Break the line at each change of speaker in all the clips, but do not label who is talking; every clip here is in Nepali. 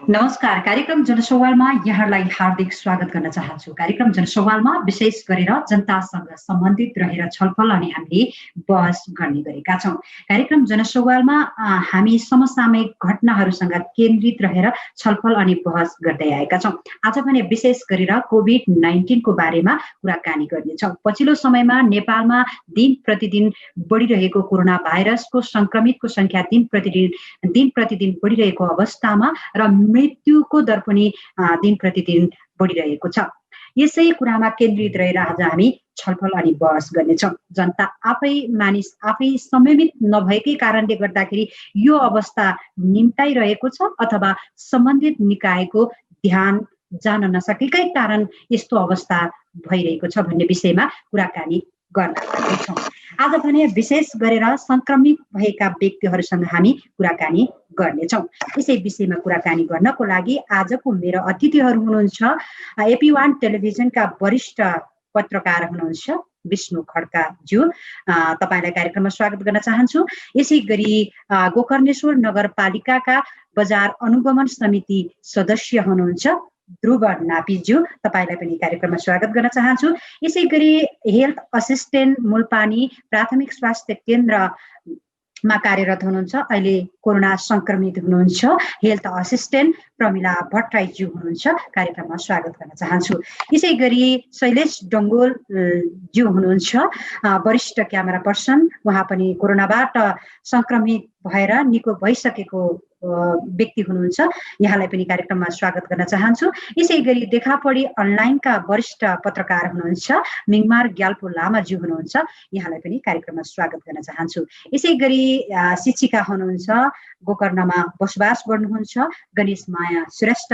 नमस्कार। कार्यक्रम जनसवालमा यहाँलाई हार्दिक स्वागत गर्न चाहन्छु। कार्यक्रम जनसवालमा विशेष गरेर जनतासँग सम्बन्धित रहेर छलफल अनि हामीले बहस गर्ने गरेका छौँ। कार्यक्रम जनसवालमा हामी समसामयिक घटनाहरूसँग केन्द्रित रहेर छलफल अनि बहस गर्दै आएका छौँ। आज भने विशेष गरेर कोभिड-19 को बारेमा कुराकानी गर्नेछौँ। पछिल्लो समयमा नेपालमा दिन प्रतिदिन बढिरहेको कोरोना भाइरसको संक्रमितको संख्या दिन प्रतिदिन बढिरहेको अवस्थामा र मृत्युको दर पनि दिन प्रतिदिन बढिरहेको छ। यसै कुरामा केन्द्रित रहेर आज हामी छलफल अनि बहस गर्नेछौँ। जनता मानिस आफै संयमित नभएकै कारणले गर्दाखेरि यो अवस्था निम्ताइरहेको छ अथवा सम्बन्धित निकायको ध्यान जान नसकेकै कारण यस्तो अवस्था भइरहेको छ भन्ने विषयमा कुराकानी गर्न लाग्नेछौँ। आज भने विशेष गरेर संक्रमित भएका व्यक्तिहरूसँग हामी कुराकानी गर्नेछौँ। यसै विषयमा कुराकानी गर्नको लागि आजको मेरो अतिथिहरू हुनुहुन्छ AP1 टेलिभिजनका वरिष्ठ पत्रकार हुनुहुन्छ विष्णु खड्काज्यू, तपाईलाई कार्यक्रममा स्वागत गर्न चाहन्छु। यसै गरी गोकर्णेश्वर नगरपालिकाका बजार अनुगमन समिति सदस्य हुनुहुन्छ ध्रुव नापीज्यू, तपाईलाई पनि कार्यक्रममा स्वागत गर्न चाहन्छु। यसै गरी हेल्थ असिस्टेन्ट मुलपानी प्राथमिक स्वास्थ्य केन्द्रमा कार्यरत हुनुहुन्छ, अहिले कोरोना संक्रमित हुनुहुन्छ हेल्थ असिस्टेन्ट प्रमिला भट्टराईज्यू हुनुहुन्छ, कार्यक्रममा स्वागत गर्न चाहन्छु। यसै गरी शैलेश डङ्गोल ज्यू हुनुहुन्छ वरिष्ठ क्यामेरा पर्सन, उहाँ पनि कोरोनाबाट संक्रमित भएर निको भइसकेको व्यक्ति हुनुहुन्छ, यहाँलाई पनि कार्यक्रममा स्वागत गर्न चाहन्छु। यसै गरी देखापडी अनलाइनका वरिष्ठ पत्रकार हुनुहुन्छ मिङमार ग्याल्पो लामाज्यू हुनुहुन्छ, यहाँलाई पनि कार्यक्रममा स्वागत गर्न चाहन्छु। यसै गरी शिक्षिका हुनुहुन्छ, गोकर्णमा बसोबास गर्नुहुन्छ गणेश माया श्रेष्ठ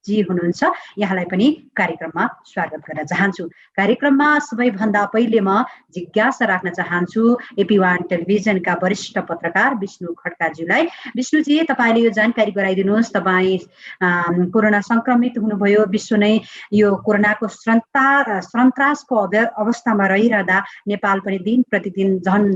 जी हुनुहुन्छ, यहाँलाई पनि कार्यक्रममा स्वागत गर्न चाहन्छु। कार्यक्रममा सबैभन्दा पहिले म जिज्ञासा राख्न चाहन्छु AP1 टेलिभिजनका वरिष्ठ पत्रकार विष्णु खड्काज्यूलाई। विष्णुजी, तपाईँले यो जानकारी गराइदिनुहोस्, तपाईँ कोरोना संक्रमित हुनुभयो, विश्व नै यो कोरोनाको सन्तासको अवस्थामा रहिरहँदा नेपाल पनि दिन प्रतिदिन झन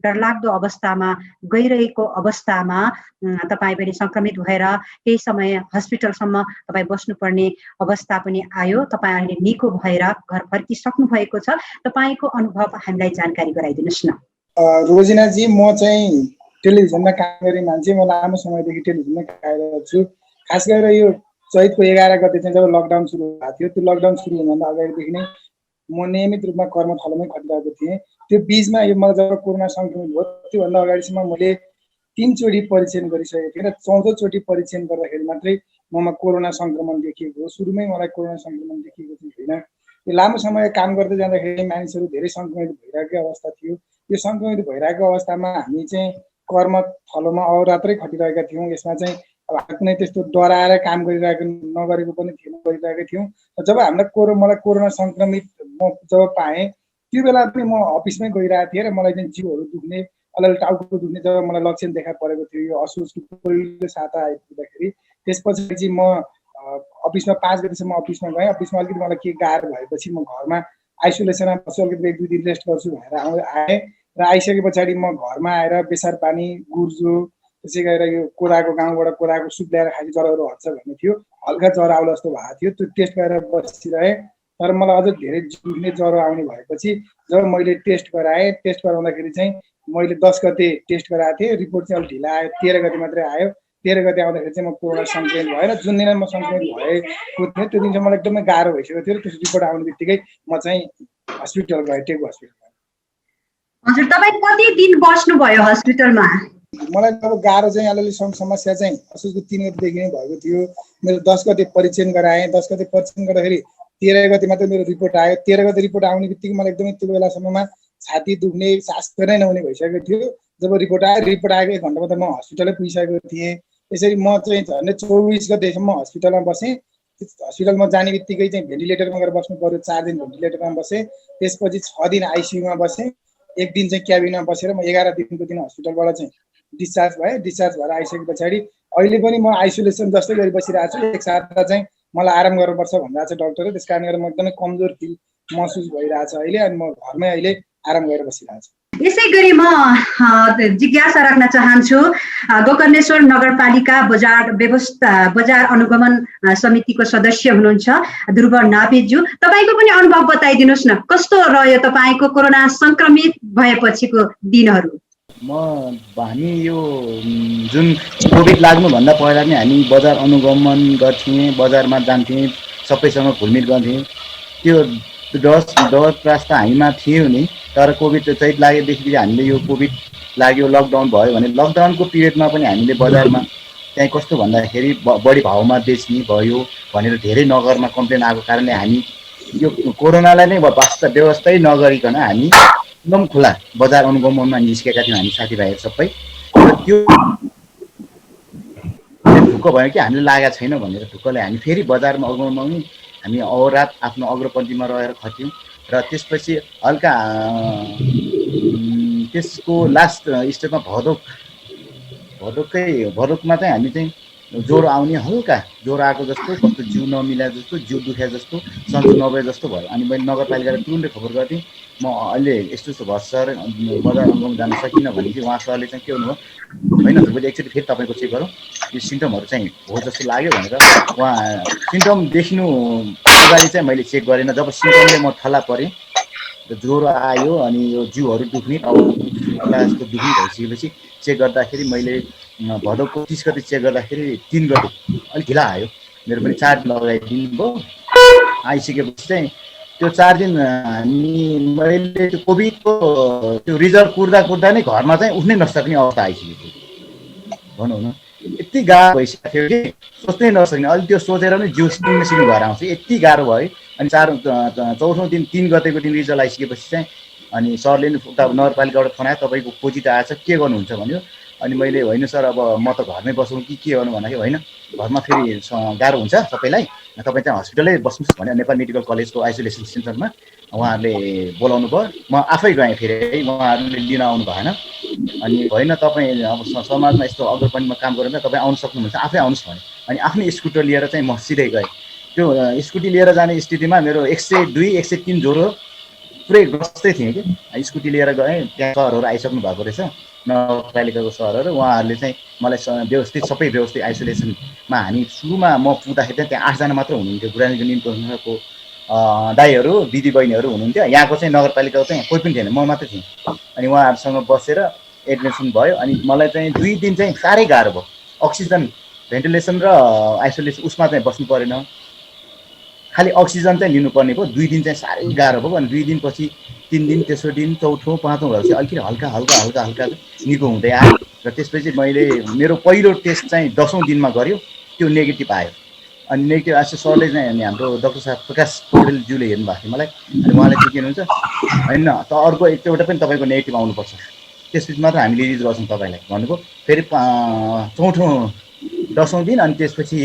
डरलाग्दो अवस्थामा गइरहेको अवस्थामा तपाईँ पनि संक्रमित भएर केही समय हस्पिटलसम्म तपाईँ बस्नुपर्ने अवस्था पनि आयो। तपाईँ अहिले निको भएर घर फर्किसक्नु भएको छ, तपाईँको अनुभव हामीलाई जानकारी गराइदिनुहोस् न।
रोजिनाजी, म चाहिँ टेलिभिजनमा काम गर्ने मान्छे, म लामो समयदेखि टेलिभिजनमा कार्यरत छु। खास गरेर यो चैतको 11 गते चाहिँ जब लकडाउन सुरु भएको थियो, त्यो लकडाउन सुरु हुनुभन्दा अगाडिदेखि नै म नियमित रूपमा कर्मथलोमै खटिरहेको थिएँ। त्यो बिचमा यो मलाई जब कोरोना संक्रमित भयो त्योभन्दा अगाडिसम्म मैले 3 चोटि परीक्षण गरिसकेको थिएँ र 14 चोटि परीक्षण गर्दाखेरि मात्रै ममा कोरोना संक्रमण देखिएको हो। सुरुमै मलाई कोरोना संक्रमण देखिएको चाहिँ होइन। यो लामो समय काम गर्दै जाँदाखेरि मानिसहरू धेरै संक्रमित भइरहेको अवस्था थियो। यो संक्रमित भइरहेको अवस्थामा हामी चाहिँ कर्मथलोमा अहोरात्रै खटिरहेका थियौँ। यसमा चाहिँ अब कुनै त्यस्तो डराएर काम गरिरहेको नगरेको पनि थिएन, गरिरहेका थियौँ। जब हामीलाई मलाई कोरोना संक्रमित म जब पाएँ त्यो बेला पनि म अफिसमै गइरहेको थिएँ र मलाई चाहिँ जिउहरू दुख्ने, अलि टाउको दुख्ने जब मलाई लक्षण देखा परेको थियो, यो असोजको पहिलो साता आइपुग्दाखेरि, त्यसपछि चाहिँ म अफिसमा 5 गतेसम्म अफिसमा गएँ। अफिसमा अलिकति मलाई के गाह्रो भएपछि म घरमा आइसोलेसनमा बस्छु, अलिकति 1-2 दिन रेस्ट गर्छु भनेर आएँ र आइसके पछाडि म घरमा आएर बेसार पानी, गुर्जो, त्यसै गरेर यो कोराको गाउँबाट कोराको सुप ल्याएर खाली ज्वरोहरू हट्छ भन्ने थियो। हल्का ज्वरो आउला जस्तो भएको थियो, त्यो टेस्ट गरेर बसिरहेँ। तर मलाई अझ धेरै दुख्ने ज्वरो आउने भएपछि जब मैले टेस्ट गराएँ, टेस्ट गराउँदाखेरि चाहिँ मैले 10 गते टेस्ट गराएको थिएँ, रिपोर्ट चाहिँ अलिक ढिला आयो, 13 गते मात्रै आयो। 13 गते आउँदाखेरि चाहिँ म कोरोना संक्रमित भएर जुन दिन म संक्रमित भएको थिएँ त्यो दिन चाहिँ मलाई एकदमै गाह्रो भइसकेको थियो र त्यस रिपोर्ट आउने बित्तिकै म चाहिँ हस्पिटल गएँ, टेगु हस्पिटल।
हजुर, तपाईँ कति दिन बस्नुभयो हस्पिटलमा?
मलाई अब गाह्रो चाहिँ अलिअलि समस्या चाहिँ असोजको 3 गतेदेखि नै भएको थियो। मेरो 10 गते परीक्षण गराएँ। 10 गते परीक्षण गर्दाखेरि 13 गते मात्रै मेरो रिपोर्ट आयो। 13 गते रिपोर्ट आउने बित्तिकै मलाई एकदमै त्यो बेलासम्ममा छाती दुख्ने, सास फेर्नै नहुने भइसकेको थियो। जब रिपोर्ट आएको 1 घन्टामा त म हस्पिटलै पुगिसकेको थिएँ। त्यसरी म चाहिँ झन्डै 24 गतेसम्म हस्पिटलमा बसेँ। हस्पिटलमा जाने बित्तिकै चाहिँ भेन्टिलेटरमा गएर बस्नु पर्यो, 4 दिन भेन्टिलेटरमा बसेँ। त्यसपछि 6 दिन आइसियुमा बसेँ, 1 दिन चाहिँ क्याबिनमा बसेर म 11 दिनको दिन हस्पिटलबाट चाहिँ डिस्चार्ज भएँ। डिस्चार्ज भएर आइसके पछाडि अहिले पनि म आइसोलेसन जस्तै गरी बसिरहेको छु। 1 साता चाहिँ मलाई आराम गर्नुपर्छ भनिरहेको छ डक्टरले, त्यस कारणले गर्दा म एकदमै कमजोर फिल महसुस भइरहेको छ अहिले, अनि म घरमै अहिले आराम गरेर बसिरहेको छु।
यसै गरी म जिज्ञासा राख्न चाहन्छु गोकर्णेश्वर नगरपालिका बजार अनुगमन समितिको सदस्य हुनुहुन्छ ध्रुव नापेज्यू, तपाईँको पनि अनुभव बताइदिनुहोस् न, कस्तो रह्यो तपाईँको कोरोना संक्रमित भएपछिको दिनहरू?
हामी यो जुन कोभिड लाग्नुभन्दा पहिला नै हामी बजार अनुगमन गर्थ्यौँ, बजारमा जान्थ्यौँ, सबैसँग घुलमिल गर्थ्यौँ। त्यो डर त्रास त हामीमा थियो नि, तर कोभिड चाहिँ लागेदेखि हामीले यो कोभिड लाग्यो, लकडाउन भयो भने लकडाउनको पिरियडमा पनि हामीले बजारमा त्यहाँ कस्तो भन्दाखेरि बढी भाउमा बेच्ने भयो भनेर धेरै नगरमा कम्प्लेन आएको कारणले हामी यो कोरोनालाई नै व्यवस्थै नगरिकन हामी एकदम खुला बजार अनुगमनमा निस्केका थियौँ हामी साथीभाइहरू सबै। र त्यो ढुक्क भयो कि हामीले लागेको छैन भनेर ढुक्कले हामी फेरि बजारमा अनुगमन हामी अहोरात आफ्नो अग्रपन्थीमा रहेर खट्यौँ। र त्यसपछि हल्का त्यसको लास्ट स्टेपमा भदौकमा चाहिँ हामी चाहिँ ज्वरो आउने, हल्का ज्वरो आएको जस्तो, कस्तो जिउ नमिला जस्तो, जिउ दुखे जस्तो, सन्चो नभए जस्तो भयो। अनि मैले नगरपालिकालाई तुरुन्तै खबर गर्थेँ म अहिले यस्तो भयो सर, बजार अनुगमन जान सकिनँ भनेपछि उहाँ सरले चाहिँ के भन्नुभयो, होइन तपाईँले एकचोटि फेरि तपाईँको चेक गरौँ, यो सिम्टमहरू चाहिँ हो जस्तो लाग्यो भनेर उहाँ सिम्टम देखिनु अगाडि चाहिँ मैले चेक गरेन। जब सिम्टमले म थला परेँ, ज्वरो आयो अनि यो जिउहरू दुख्ने जस्तो दुख्ने भइसकेपछि चेक गर्दाखेरि मैले भदौको 30 गते चेक गर्दाखेरि 3 गते अलिक ढिला आयो, मेरो पनि 4 दिन लगाइदिनु भयो। आइसकेपछि चाहिँ त्यो 4 दिन मैले त्यो कोभिडको त्यो रिजल्ट कुर्दा नै घरमा चाहिँ उठ्नै नसक्ने अवस्था आइसकेको थियो भनौँ न। यति गाह्रो भइसकेको थियो कि सोच्नै नसक्ने, अहिले त्यो सोचेर पनि जिउ सिक्नु भएर आउँछ, यति गाह्रो भयो। अनि चौथो दिन 3 गतेको दिन रिजल्ट आइसकेपछि चाहिँ अनि सरले नि उता नगरपालिकाबाट फोन आयो, तपाईँको पोजिटिभ आएछ, के गर्नुहुन्छ भन्यो। अनि मैले होइन सर अब म त घरमै बसौँ कि के गर्नु भन्दाखेरि होइन घरमा फेरि गाह्रो हुन्छ सबैलाई, तपाईँ चाहिँ हस्पिटलै बस्नुहोस् भन्यो। नेपाल मेडिकल कलेजको आइसोलेसन सेन्टरमा उहाँहरूले बोलाउनु भयो, म आफै गएँ, फेरि उहाँहरूले लिन आउनु भएन। अनि होइन तपाईँ अब समाजमा यस्तो अग्रपन्थीमा काम गरेर तपाईँ आउनु सक्नुहुन्छ, आफै आउनुहोस् भन्यो। अनि आफ्नै स्कुटर लिएर चाहिँ म सिधै गएँ। त्यो स्कुटी लिएर जाने स्थितिमा मेरो 102, 103 ज्वरो पुरै ग्रस्तै थिएँ कि। स्कुटी लिएर गएँ, त्यहाँ सरहरू आइसक्नु भएको रहेछ, नगरपालिकाको सरहरू, उहाँहरूले चाहिँ मलाई सबै व्यवस्थित आइसोलेसनमा हामी सुरुमा म पुग्दाखेरि चाहिँ त्यहाँ 8 जना मात्र हुनुहुन्थ्यो, गुरानीको निम्को दाईहरू दिदीबहिनीहरू हुनुहुन्थ्यो। यहाँको चाहिँ नगरपालिकाको चाहिँ कोही पनि थिएन, म मात्रै थिएँ। अनि उहाँहरूसँग बसेर एडमिसन भयो। अनि मलाई चाहिँ 2 दिन चाहिँ साह्रै गाह्रो भयो, अक्सिजन भेन्टिलेसन र आइसोलेसन उसमा चाहिँ बस्नु परेन, खालि अक्सिजन चाहिँ लिनुपर्ने भयो। 2 दिन चाहिँ साह्रै गाह्रो भयो। अनि 2 दिनपछि 3 दिन, तेस्रो दिन, चौथो, पाँचौँ भएपछि अलिकति हल्का निको हुँदै आयो। र त्यसपछि मेरो पहिलो टेस्ट चाहिँ 10औँ दिनमा गऱ्यो, त्यो नेगेटिभ आयो। अनि नेगेटिभ आएपछि सरले चाहिँ अनि हाम्रो डाक्टर साहब प्रकाश पौडेलज्यूले हेर्नु भएको थियो मलाई। अनि उहाँले चाहिँ के भन्नुहुन्छ, होइन त अर्को एउटा पनि तपाईँको नेगेटिभ आउनुपर्छ, त्यसपछि मात्र हामीले रिलिज गर्छौँ तपाईँलाई भन्नुभयो। फेरि चौथो 10औँ दिन अनि त्यसपछि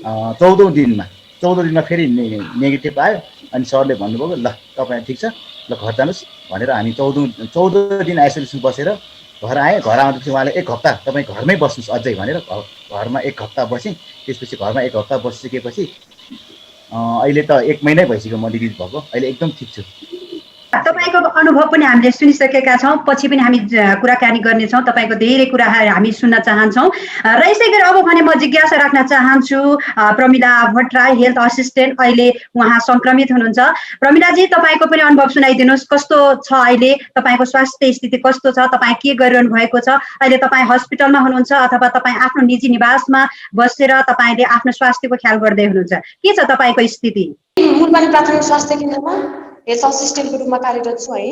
14औँ दिनमा फेरि नेगेटिभ आयो। अनि सरले भन्नुभयो ल तपाईँ ठिक छ, ल घर जानुहोस् भनेर हामी 14 दिन आइसोलेसन बसेर घर आएँ। घर आउँदाखेरि उहाँले 1 हप्ता तपाईँ घरमै बस्नुहोस् अझै भनेर घरमा 1 हप्ता बसेँ। त्यसपछि घरमा 1 हप्ता बसिसकेपछि अहिले त 1 महिनै भइसक्यो म रिलिज भएको, अहिले एकदम ठिक छु।
तपाईँको अनुभव पनि हामीले सुनिसकेका छौँ, पछि पनि हामी कुराकानी गर्नेछौँ, तपाईँको धेरै कुराहरू हामी सुन्न चाहन्छौँ। र यसै गरी अब भने म जिज्ञासा राख्न चाहन्छु प्रमिला भट्टराई, हेल्थ असिस्टेन्ट, अहिले उहाँ सङ्क्रमित हुनुहुन्छ। प्रमिलाजी, तपाईँको पनि अनुभव सुनाइदिनुहोस्, कस्तो छ अहिले तपाईँको स्वास्थ्य स्थिति, कस्तो छ, तपाईँ के गरिरहनु भएको छ, अहिले तपाईँ हस्पिटलमा हुनुहुन्छ अथवा तपाईँ आफ्नो निजी निवासमा बसेर तपाईँले आफ्नो स्वास्थ्यको ख्याल गर्दै हुनुहुन्छ, के छ तपाईँको स्थिति?
मुलबानी प्राथमिक स्वास्थ्य केन्द्रमा हेल्थ असिस्टेन्टको रूपमा कार्यरत छु है।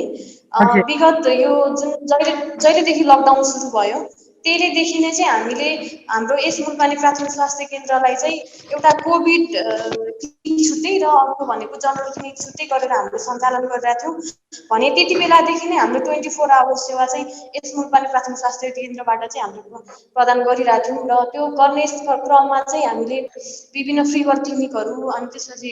विगत यो जुन जहिलेदेखि लकडाउन सुरु भयो त्यसैदेखि नै चाहिँ हामीले हाम्रो यस मुलबानी प्राथमिक स्वास्थ्य केन्द्रलाई चाहिँ एउटा कोभिड छुट्टै र अर्को भनेको जनरल क्लिनिक छुट्टै गरेर हामीले सञ्चालन गरिरहेका थियौँ भने त्यति बेलादेखि नै हाम्रो 24 आवर सेवा चाहिँ यस मुलबानी प्राथमिक स्वास्थ्य केन्द्रबाट चाहिँ हामीले प्रदान गरिरहेका थियौँ। र त्यो गर्ने क्रममा चाहिँ हामीले विभिन्न फ्री बर्थ क्लिनिकहरू अनि त्यसपछि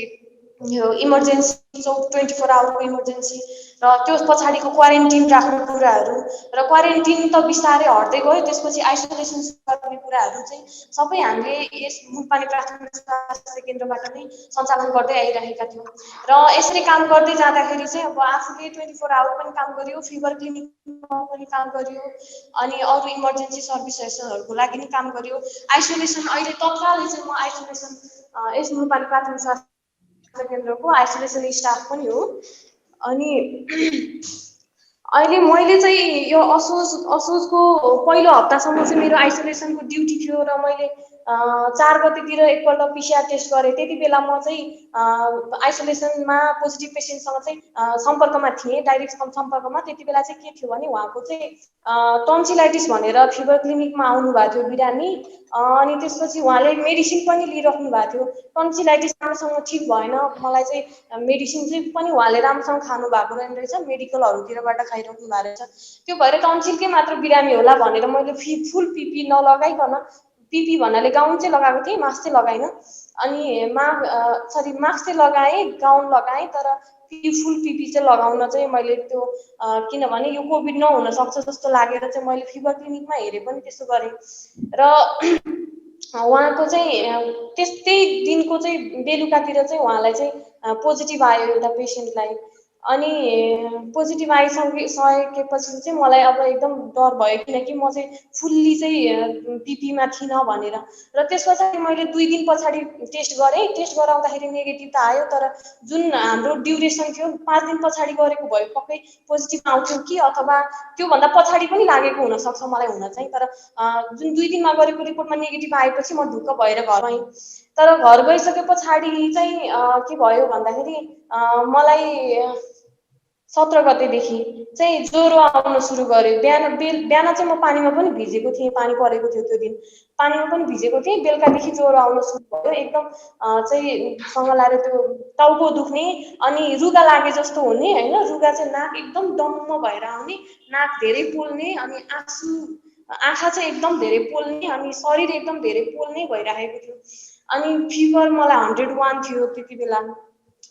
यो इमर्जेन्सी 24 आवरको इमर्जेन्सी र त्यो पछाडिको क्वारेन्टिन राख्ने कुराहरू र क्वारेन्टिन त बिस्तारै हट्दै गयो, त्यसपछि आइसोलेसन गर्ने कुराहरू चाहिँ सबै हामीले यस मुलपानी प्राथमिक स्वास्थ्य केन्द्रबाट नै सञ्चालन गर्दै आइरहेका थियौँ। र यसरी काम गर्दै जाँदाखेरि चाहिँ अब आफूले 24 आवर पनि काम गर्यो, फिभर क्लिनिकमा पनि काम गर्यो, अनि अरू इमर्जेन्सी सर्भिसेसहरूको लागि पनि काम गर्यो। आइसोलेसन अहिले तत्कालै चाहिँ म आइसोलेसन यस मुलपानी प्राथमिक स्वास्थ्य केन्द्रको आइसोलेसन स्टाफ पनि हो। अनि अहिले मैले चाहिँ यो असोजको पहिलो हप्तासम्म चाहिँ मेरो आइसोलेसनको ड्युटी थियो र मैले 4 गतेतिर एकपल्ट पिसिआर टेस्ट गरेँ। त्यति बेला म चाहिँ आइसोलेसनमा पोजिटिभ पेसेन्टसँग चाहिँ सम्पर्कमा थिएँ, डाइरेक्ट सम्पर्कमा। त्यति बेला चाहिँ के थियो भने उहाँको चाहिँ टन्सिलाइटिस भनेर फिभर क्लिनिकमा आउनुभएको थियो बिरामी। अनि त्यसपछि उहाँले मेडिसिन पनि लिइराख्नु भएको थियो। टन्सिलाइटिस राम्रोसँग ठिक भएन, मलाई चाहिँ मेडिसिन चाहिँ पनि उहाँले राम्रोसँग खानु भएको रहेछ, मेडिकलहरूतिरबाट खाइराख्नु भएको रहेछ। त्यो भएर टन्सिलकै मात्र बिरामी होला भनेर मैले फुल पिपी नलगाइकन, पिपी भन्नाले गाउन चाहिँ लगाएको थिएँ, मास्क चाहिँ लगाइनँ। अनि मास्क चाहिँ लगाएँ, गाउन लगाएँ, तर फुल पिपी चाहिँ लगाउन चाहिँ मैले त्यो किनभने यो कोभिड नहुन सक्छ जस्तो लागेर चाहिँ मैले फिभर क्लिनिकमा हेरेँ पनि त्यस्तो गरेँ। र उहाँको चाहिँ त्यस्तै दिनको चाहिँ बेलुकातिर चाहिँ उहाँलाई चाहिँ पोजिटिभ आयो एउटा पेसेन्टलाई। अनि पोजिटिभ आइसकेपछि चाहिँ मलाई अब एकदम डर भयो, किनकि म चाहिँ फुल्ली चाहिँ पिपीमा थिइनँ भनेर। र त्यस पछाडि मैले 2 दिन पछाडि टेस्ट गरेँ। टेस्ट गराउँदाखेरि नेगेटिभ त आयो, तर जुन हाम्रो ड्युरेसन थियो 5 दिन पछाडि गरेको भए पक्कै पोजिटिभ आउँथ्यो कि, अथवा त्योभन्दा पछाडि पनि लागेको हुनसक्छ मलाई हुन चाहिँ। तर जुन 2 दिनमा गरेको रिपोर्टमा नेगेटिभ आएपछि म ढुक्क भएर घर आएँ। तर घर गइसके पछाडि चाहिँ के भयो भन्दाखेरि मलाई 17 गतेदेखि चाहिँ ज्वरो आउन सुरु गर्यो। बिहान चाहिँ म पानीमा पनि भिजेको थिएँ, पानी परेको थियो त्यो दिन, पानीमा पनि भिजेको थिएँ। बेलुकादेखि ज्वरो आउन सुरु भयो, एकदम चाहिँ सँगलाएर त्यो टाउको दुख्ने, अनि रुगा लागे जस्तो हुने होइन। रुगा चाहिँ नाक एकदम डम्म भएर आउने, नाक धेरै पोल्ने, अनि आँखा चाहिँ एकदम धेरै पोल्ने, अनि शरीर एकदम धेरै पोल्ने भइरहेको थियो। अनि फिभर मलाई 101 थियो त्यति बेला।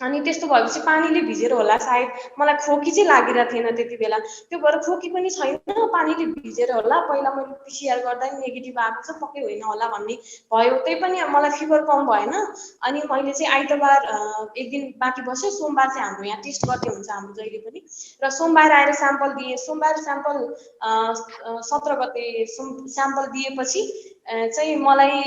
अनि त्यस्तो भएपछि पानीले भिजेर होला सायद, मलाई खोकी चाहिँ लागिरहेको थिएन त्यति बेला। त्यो भएर खोकी पनि छैन, पानीले भिजेर होला। पहिला मैले पिसिआर गर्दा नेगेटिभ आएको छ, पक्कै होइन होला भन्ने भयो। त्यही पनि मलाई फिभर कम भएन। अनि मैले चाहिँ आइतबार एक दिन बाँकी बस्यो, सोमबार चाहिँ हाम्रो यहाँ टेस्ट गर्ने हुन्छ हाम्रो जहिले पनि। र सोमबार आएर स्याम्पल दिएँ। सोमबार स्याम्पल 17 गते स्याम्पल दिएपछि चाहिँ मलाई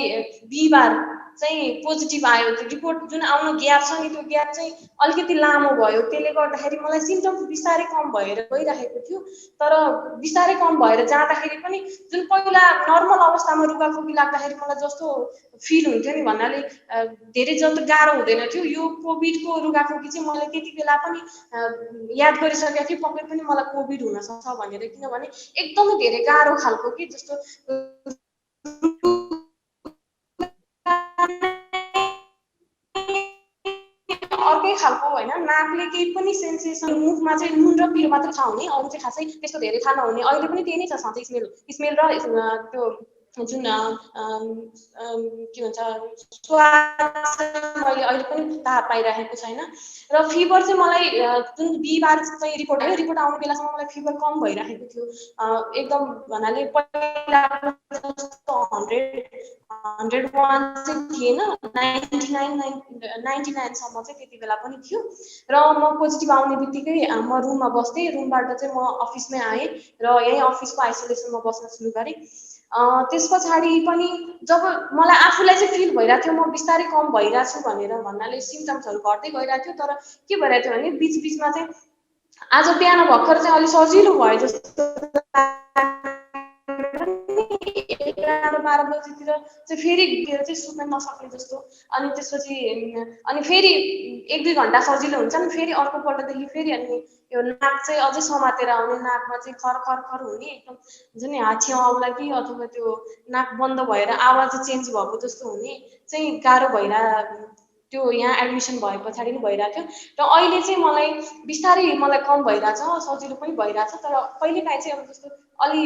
बिहिबार चाहिँ पोजिटिभ आयो। त्यो रिपोर्ट जुन आउनु ग्याप छ नि, त्यो ग्याप चाहिँ अलिकति लामो भयो। त्यसले गर्दाखेरि मलाई सिम्टम्स बिस्तारै कम भएर गइरहेको थियो। तर बिस्तारै कम भएर जाँदाखेरि पनि जुन पहिला नर्मल अवस्थामा रुगाखोकी लाग्दाखेरि मलाई जस्तो फिल हुन्थ्यो नि, भन्नाले धेरै जस्तो गाह्रो हुँदैन थियो। यो कोभिडको रुगाखोकी चाहिँ मलाई त्यति बेला पनि याद गरिसकेको थिएँ, पक्कै पनि मलाई कोभिड हुनसक्छ भनेर। किनभने एकदमै धेरै गाह्रो खालको कि जस्तो अर्कै खालको होइन, नाकले केही पनि सेन्सेसन, मुखमा चाहिँ नुन र पिरो मात्र थाहा हुने, अरू चाहिँ खासै त्यस्तो धेरै थाहा नहुने। अहिले पनि त्यही नै छ सधैँ, स्मेल र त्यो जुन के भन्छ स्वाद मैले अहिले पनि थाहा पाइरहेको छैन। र फिभर चाहिँ मलाई जुन बिहिबार चाहिँ रिपोर्ट आयो, रिपोर्ट आउने बेलासम्म मलाई फिभर कम भइरहेको थियो। एकदम भन्नाले पहिला 101 चाहिँ थिएन, 99 सम्म चाहिँ त्यति बेला पनि थियो। र म पोजिटिभ आउने बित्तिकै म रुममा बस्थेँ। रुमबाट चाहिँ म अफिसमै आएँ र यहीँ अफिसको आइसोलेसनमा बस्न सुरु गरेँ। त्यस पछाडि पनि जब मलाई आफूलाई चाहिँ फिल भइरहेको थियो म बिस्तारै कम भइरहेको छु भनेर, भन्नाले सिम्टम्सहरू घट्दै गइरहेको थियो। तर के भइरहेको थियो भने बिचबिचमा चाहिँ आज बिहान भर्खर चाहिँ अलिक सजिलो भयो जस्तो 11-12 बजीतिर चाहिँ फेरि चाहिँ सुत्न नसक्ने जस्तो। अनि त्यसपछि अनि फेरि 1-2 घन्टा सजिलो हुन्छ नि, फेरि अर्कोपल्टदेखि फेरि अनि यो नाक चाहिँ अझै समातेर आउने, नाकमा चाहिँ खर खर खर हुने, एकदम जुन हाछिउँ आउला कि अथवा त्यो नाक बन्द भएर आवाज चेन्ज भएको जस्तो हुने चाहिँ गाह्रो त्यो यहाँ एडमिसन भए पछाडि नै भइरहेको थियो। र अहिले चाहिँ मलाई बिस्तारै मलाई कम भइरहेछ, सजिलो पनि भइरहेछ। तर कहिलेकाहीँ चाहिँ अब जस्तो अलि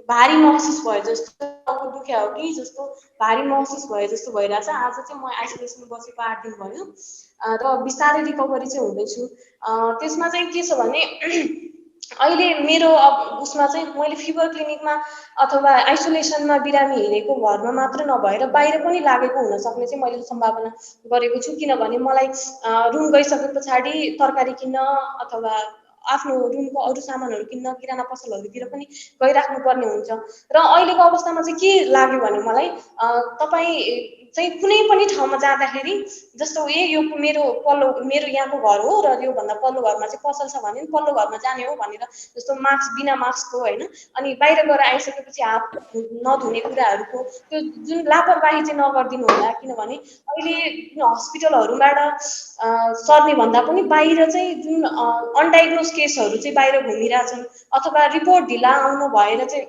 भारी महसुस भयो जस्तो, दुख्या हो कि जस्तो भारी महसुस भयो जस्तो भइरहेछ। आज चाहिँ म आइसोलेसन बसेको 8 दिन भयो र बिस्तारै रिकभरी चाहिँ हुँदैछु। त्यसमा चाहिँ के छ भने अहिले मेरो उसमा चाहिँ मैले फिभर क्लिनिकमा अथवा आइसोलेसनमा बिरामी हिँडेको घरमा मात्र नभएर बाहिर पनि लागेको हुन सक्ने चाहिँ मैले सम्भावना गरेको छु। किनभने मलाई रुम गइसके पछाडि तरकारी किन्न अथवा आफ्नो रुमको अरू सामानहरू किन्न किराना पसलहरूतिर पनि गइराख्नु पर्ने हुन्छ। र अहिलेको अवस्थामा चाहिँ के लाग्यो भने मलाई तपाईँ चाहिँ कुनै पनि ठाउँमा जाँदाखेरि जस्तो यो मेरो यहाँको घर हो र योभन्दा पल्लो घरमा चाहिँ पसल छ भने पल्लो घरमा जाने हो भनेर जस्तो मास्क बिना मास्कको होइन, अनि बाहिर गएर आइसकेपछि हात नधुने कुराहरूको त्यो जुन लापरवाही चाहिँ नगरिदिनु होला। किनभने अहिले हस्पिटलहरूबाट सर्ने भन्दा पनि बाहिर चाहिँ जुन अनडायग्नोज केसहरू चाहिँ बाहिर घुमिरहेछन् अथवा रिपोर्ट ढिला आउनु भएर चाहिँ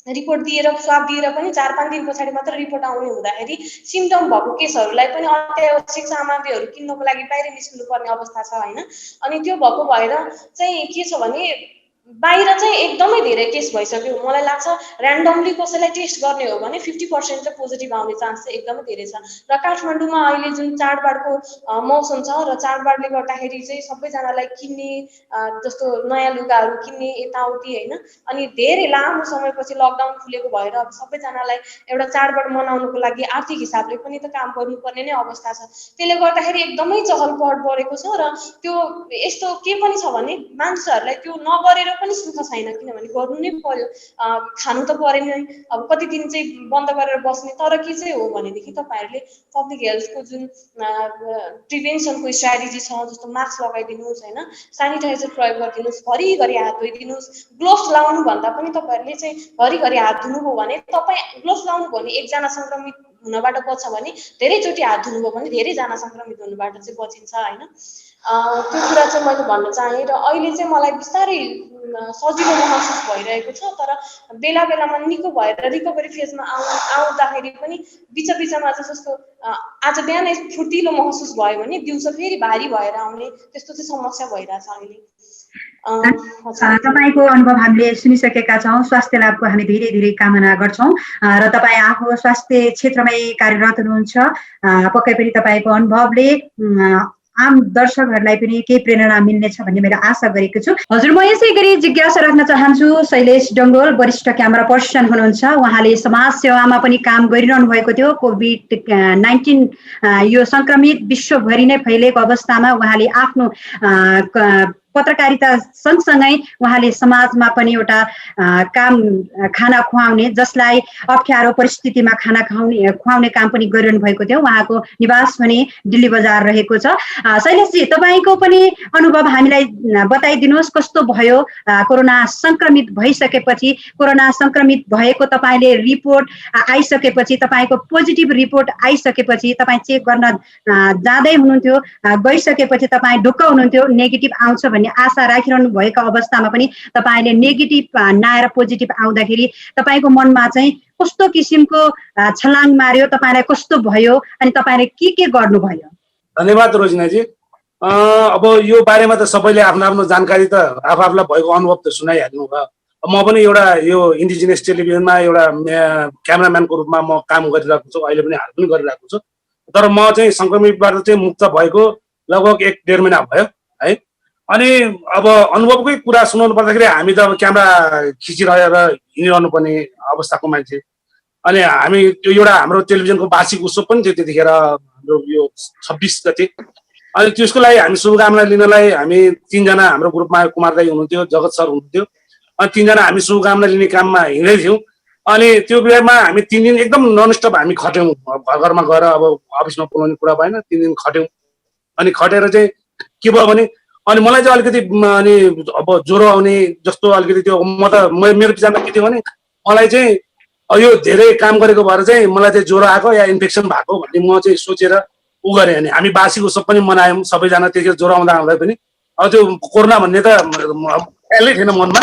रिपोर्ट दिएर स्वाब दिएर पनि 4-5 दिन पछाडि मात्र रिपोर्ट आउने हुँदाखेरि सिम्टम भएको केसहरूलाई पनि अत्यावश्यक सामग्रीहरू किन्नको लागि बाहिर निस्किनु पर्ने अवस्था छ होइन। अनि त्यो भएको भएर चाहिँ के छ भने बाहिर चाहिँ एकदमै धेरै केस भइसक्यो। मलाई लाग्छ ऱ्यान्डमली कसैलाई टेस्ट गर्ने हो भने 50% चाहिँ पोजिटिभ आउने चान्स चाहिँ एकदमै धेरै छ। र काठमाडौँमा अहिले जुन चाडबाडको मौसम छ र चाडबाडले गर्दाखेरि चाहिँ सबैजनालाई किन्ने जस्तो नयाँ लुगाहरू किन्ने यताउति होइन, अनि धेरै लामो समयपछि लकडाउन खुलेको भएर अब सबैजनालाई एउटा चाडबाड मनाउनुको लागि आर्थिक हिसाबले पनि त काम गर्नुपर्ने नै अवस्था छ। त्यसले गर्दाखेरि एकदमै चहल पहल बढेको छ। र त्यो यस्तो के पनि छ भने मान्छेहरूलाई त्यो नगरेर पनि सुख छैन, किनभने गर्नु नै पर्यो, खानु त परेन नै। अब कति दिन चाहिँ बन्द गरेर बस्ने, तर के चाहिँ हो भनेदेखि तपाईँहरूले पब्लिक हेल्थको जुन प्रिभेन्सनको स्ट्राटेजी छ जस्तो मास्क लगाइदिनुहोस् होइन, सेनिटाइजर प्रयोग गरिदिनुहोस्, घरिघरि हात धोइदिनुहोस्। ग्लोभ्स लाउनु भन्दा पनि तपाईँहरूले चाहिँ घरिघरि हात धुनुभयो भने तपाईँ ग्लोभ्स लाउनु भने एकजना सङ्क्रमित हुनबाट बच्छ भने धेरैचोटि हात धुनुभयो भने धेरैजना सङ्क्रमित हुनुबाट चाहिँ बचिन्छ होइन। त्यो कुरा चाहिँ मैले भन्न चाहेँ। र अहिले चाहिँ मलाई बिस्तारै सजिलो महसुस भइरहेको छ, तर बेला बेलामा निको भएर रिकभरी फेजमा आउँदाखेरि पनि बिचमा चाहिँ जस्तो आज बिहानै फुर्तिलो महसुस भयो भने दिउँसो फेरि भारी भएर आउने त्यस्तो चाहिँ समस्या भइरहेछ अहिले।
तपाईको अनुभव हामीले सुनिसकेका छौँ। स्वास्थ्य लाभको हामी धेरै धेरै कामना गर्छौँ र तपाईँ आफू स्वास्थ्य क्षेत्रमै कार्यरत हुनुहुन्छ। पक्कै पनि तपाईँको अनुभवले आम दर्शकहरूलाई पनि केही प्रेरणा मिल्नेछ भन्ने मैले आशा गरेको छु। हजुर, म यसै गरी जिज्ञासा राख्न चाहन्छु, शैलेश डङ्गोल वरिष्ठ क्यामेरा पर्सन हुनुहुन्छ। उहाँले समाज सेवामा पनि काम गरिरहनु भएको थियो। कोभिड-19 यो सङ्क्रमित विश्वभरि नै फैलिएको अवस्थामा उहाँले आफ्नो पत्रकारिता सँगसँगै उहाँले समाजमा पनि एउटा खाना खुवाउने, जसलाई अप्ठ्यारो परिस्थितिमा खाना खुवाउने काम पनि गरिरहनु भएको थियो। उहाँको निवास पनि दिल्ली बजार रहेको छ। शैलेशजी, तपाईँको पनि अनुभव हामीलाई बताइदिनुहोस्, कस्तो भयो कोरोना सङ्क्रमित भइसकेपछि? कोरोना सङ्क्रमित भएको तपाईँले रिपोर्ट आइसकेपछि, तपाईँको पोजिटिभ रिपोर्ट आइसकेपछि तपाईँ चेक गर्न जाँदै हुनुहुन्थ्यो, गइसकेपछि तपाईँ ढुक्क हुनुहुन्थ्यो नेगेटिभ आउँछ भन्ने आशा राखिरहनु भएको अवस्थामा पनि तपाईँले नेगेटिभ नआएर पोजिटिभ आउँदाखेरि तपाईँको मनमा चाहिँ कस्तो किसिमको छलाङ मार्यो, तपाईँलाई कस्तो भयो अनि तपाईँले के गर्नुभयो?
धन्यवाद रोजिनाजी। अब यो बारेमा त सबैले आफ्नो आफ्नो जानकारी त आफूलाई भएको अनुभव त सुनाइहाल्नु भयो। म पनि एउटा यो इन्डिजिनियस टेलिभिजनमा एउटा क्यामेराम्यानको रूपमा म काम गरिरहेको छु, अहिले पनि हाल पनि गरिरहेको छु। तर म चाहिँ सङ्क्रमितबाट चाहिँ मुक्त भएको लगभग 1-1.5 महिना भयो है। अनि अब अनुभवकै कुरा सुनाउनु पर्दाखेरि हामी त अब क्यामेरा खिचिरहेर हिँडिरहनु पर्ने अवस्थाको मान्छे। अनि हामी त्यो एउटा हाम्रो टेलिभिजनको वार्षिक उत्सव पनि थियो त्यतिखेर, हाम्रो यो 26 गते। अनि त्यसको लागि हामी शुभकामना लिनलाई हामी 3 जना हाम्रो ग्रुपमा कुमार दाई हुनुहुन्थ्यो, जगत सर हुनुहुन्थ्यो, अनि 3 जना हामी शुभकामना लिने काममा हिँडेको थियौँ। अनि त्यो बेलामा हामी 3 दिन एकदम ननस्टप हामी खट्यौँ, घरमा गएर अब अफिसमा बोलाउने कुरा भएन, 3 दिन खट्यौँ। अनि खटेर चाहिँ के भयो भने अनि मलाई चाहिँ अलिकति अनि अब ज्वरो आउने जस्तो अलिकति त्यो मेरो विचारमा के थियो भने मलाई चाहिँ यो धेरै काम गरेको भएर चाहिँ मलाई चाहिँ ज्वरो आएको या इन्फेक्सन भएको भन्ने म चाहिँ सोचेर उ गरेँ। अनि हामी वार्षिक उत्सव पनि मनायौँ सबैजना, त्यतिखेर ज्वरो आउँदा पनि। अब त्यो कोरोना भन्ने त ख्यालै थिएन मनमा,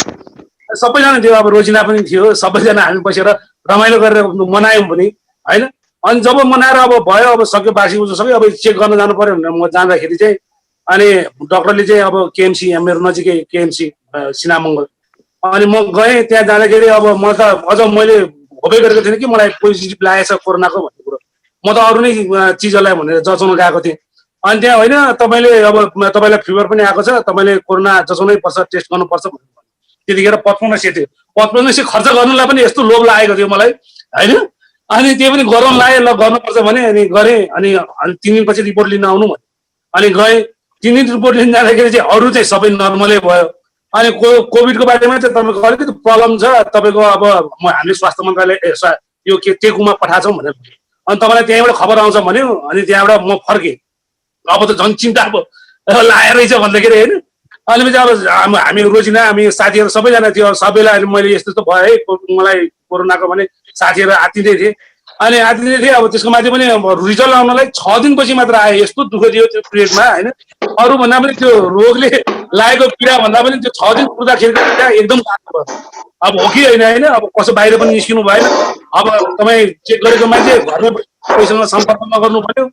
सबैजना थियो, अब रोजिना पनि थियो, सबैजना हामी बसेर रमाइलो गरेर मनायौँ पनि होइन। अनि जब मनाएर अब भयो, अब सक्यो वार्षिक उत्सव सक्यो, अब चेक गर्न जानु पर्यो भनेर म जाँदाखेरि चाहिँ अनि डक्टरले चाहिँ अब केएमसी, यहाँ मेरो नजिकै केएमसी सिनामङ्गल, अनि म गएँ त्यहाँ जाँदाखेरि अब म त अझ मैले होपै गरेको थिएन कि मलाई पोजिटिभ लागेछ कोरोनाको भन्ने कुरो। म त अरू नै चिजहरूलाई भनेर जचाउन गएको थिएँ। अनि त्यहाँ होइन तपाईँले अब तपाईँलाई फिभर पनि आएको छ, तपाईँले कोरोना जसोमै पर्छ टेस्ट गर्नुपर्छ भन्नु। त्यतिखेर 5500 थियो। 5500 खर्च गर्नुलाई पनि यस्तो लोभ लागेको थियो मलाई होइन। अनि त्यो पनि गराउनु लाग्यो, ल गर्नुपर्छ भने अनि गरेँ। अनि 3 दिनपछि रिपोर्ट लिन आउनु भन्यो। अनि गएँ। 3 दिन रिपोर्ट लिन जाँदाखेरि चाहिँ अरू चाहिँ सबै नर्मलै भयो। अनि कोभिडको बारेमा चाहिँ तपाईँको अलिकति प्रब्लम छ, तपाईँको अब हामीले स्वास्थ्य मन्त्रालय यो के टेकुमा पठाएको छौँ भनेर। अनि तपाईँलाई त्यहीँबाट खबर आउँछ भन्यो। अनि त्यहाँबाट म फर्केँ। अब त झन् चिन्ता अब लागेर रहेछ भन्दाखेरि होइन। अनि चाहिँ अब हामी रोजिना हामी साथीहरू सबैजना थियो, सबैलाई मैले यस्तो यस्तो भयो है मलाई कोरोनाको भने साथीहरू आत्तिँदै थिए। अनि आत्तिँदै थिएँ। अब त्यसको माथि पनि रिजल्ट आउनलाई 6 दिनपछि मात्र आयो। यस्तो दुःख दियो त्यो पिरियडमा होइन। अरू भन्दा पनि त्यो रोगले लागेको पीडा भन्दा पनि त्यो 6 दिन पुग्दाखेरि पीडा एकदम लाग्यो। अब हो कि होइन, अब कसो बाहिर पनि निस्किनु भएन। अब तपाईँ चेक गरेको मान्छे घरमा कोहीसँग सम्पर्क नगर्नु पर्यो।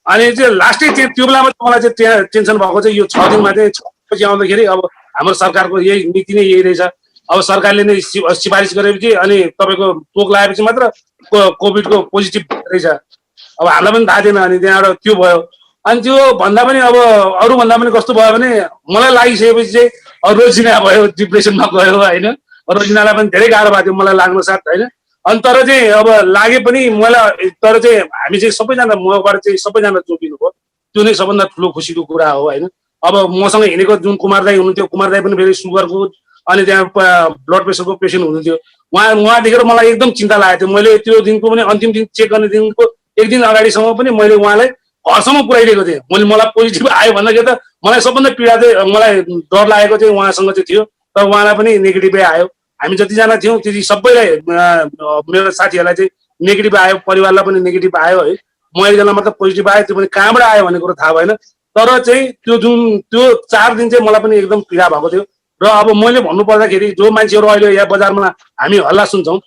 अनि चाहिँ लास्टै त्यो बेलामा मलाई चाहिँ त्यहाँ टेन्सन भएको चाहिँ यो 6 दिनमा चाहिँ 6 पछि आउँदाखेरि अब हाम्रो सरकारको यही नीति नै यही रहेछ। अब सरकारले नै सिफारिस गरेपछि अनि तपाईँको तोक लगाएपछि मात्र कोभिडको पोजिटिभ रहेछ। अब हामीलाई पनि थाहा थिएन। अनि त्यहाँबाट त्यो भयो। अनि त्यो भन्दा पनि अब अरू भन्दा पनि कस्तो भयो भने मलाई लागिसकेपछि चाहिँ रोजिना भयो, डिप्रेसनमा गयो होइन। रोजिनालाई पनि धेरै गाह्रो भएको थियो मलाई लाग्नु साथ होइन। अनि तर चाहिँ अब लागे पनि मलाई, तर चाहिँ हामी चाहिँ सबैजना मबाट चाहिँ सबैजना जोगिनु भयो। त्यो नै सबभन्दा ठुलो खुसीको कुरा हो होइन। अब मसँग हिँडेको जुन कुमार दाई हुनुहुन्थ्यो, कुमार दाई पनि फेरि सुगरको अनि त्यहाँ ब्लड प्रेसरको पेसेन्ट हुनुहुन्थ्यो। उहाँ देखेर मलाई एकदम चिन्ता लागेको थियो। मैले त्यो दिनको पनि अन्तिम दिन चेक गर्ने दिनको 1 दिन अगाडिसम्म पनि मैले उहाँलाई घरसम्म पुऱ्याइदिएको थिएँ। मलाई पोजिटिभ आयो भन्दाखेरि त मलाई सबभन्दा पीडा चाहिँ मलाई डर लागेको चाहिँ उहाँसँग चाहिँ थियो। तर उहाँलाई पनि नेगेटिभै आयो। हामी जतिजना थियौँ त्यति सबैलाई मेरो साथीहरूलाई चाहिँ नेगेटिभ आयो, परिवारलाई पनि नेगेटिभ आयो है। म एकजना मात्र पोजिटिभ आयो, त्यो पनि कहाँबाट आयो भन्ने कुरो थाहा भएन। तर चाहिँ त्यो 4 दिन चाहिँ मलाई पनि एकदम पीडा भएको थियो। र अब मैले भन्नु पर्दाखेरि जो मान्छेहरू अहिले यहाँ बजारमा हामी हल्ला सुन्छौँ,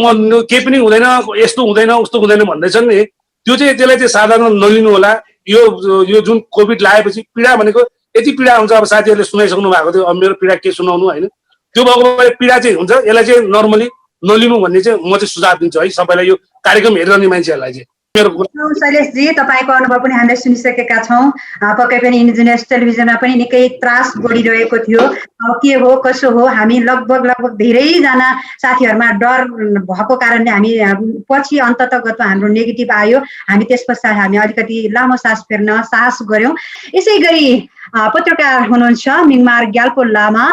म केही पनि हुँदैन, यस्तो हुँदैन उस्तो हुँदैन भन्दैछन् नि, त्यो चाहिँ त्यसलाई चाहिँ साधारण नलिनु होला। यो जुन कोभिड लागेपछि पीडा भनेको यति पीडा हुन्छ। अब साथीहरूले सुनाइसक्नु भएको थियो, अब मेरो पीडा के सुनाउनु होइन। त्यो भएको पीडा चाहिँ हुन्छ, यसलाई चाहिँ नर्मली नलिनु भन्ने चाहिँ म चाहिँ सुझाव दिन्छु है सबैलाई, यो कार्यक्रम हेरिरहने मान्छेहरूलाई चाहिँ।
शैलेशजी, तपाईँको अनुभव पनि हामीले सुनिसकेका छौँ। पक्कै पनि इन्डिजिनियस टेलिभिजनमा पनि निकै त्रास बढिरहेको थियो। के हो कसो हो, हामी लगभग धेरैजना साथीहरूमा डर भएको कारणले हामी पछि अन्ततगत हाम्रो नेगेटिभ आयो। हामी त्यस पश्चात हामी अलिकति लामो सास फेर्न साहस गऱ्यौँ। यसै गरी पत्रकार हुनुहुन्छ मिङमार ग्याल्पो लामा,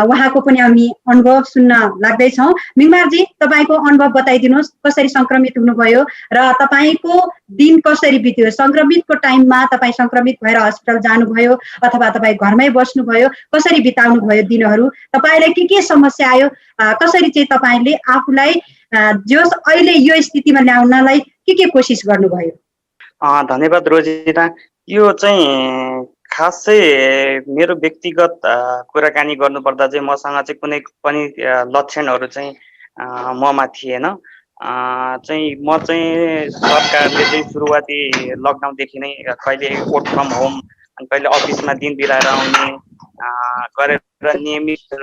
उहाँको पनि हामी अनुभव सुन्न लाग्दैछौँ। मिङमारजी, तपाईँको अनुभव बताइदिनुहोस्, कसरी सङ्क्रमित हुनुभयो र तपाईँको दिन कसरी बित्यो? सङ्क्रमितको टाइममा तपाईँ सङ्क्रमित भएर हस्पिटल जानुभयो अथवा तपाईँ घरमै बस्नुभयो? कसरी बिताउनु भयो दिनहरू? तपाईँलाई के समस्या आयो? कसरी चाहिँ तपाईँले आफूलाई जस अहिले यो स्थितिमा ल्याउनलाई के कोसिस गर्नुभयो?
धन्यवाद रोजिना। यो चाहिँ खासै मेरो व्यक्तिगत कुराकानी गर्नुपर्दा चाहिँ मसँग चाहिँ कुनै पनि लक्षणहरू चाहिँ ममा थिएन। चाहिँ म चाहिँ सरकारले चाहिँ सुरुवाती लकडाउनदेखि नै कहिले वर्क फ्रम होम अनि कहिले अफिसमा दिन बिराएर आउने गरेर नियमित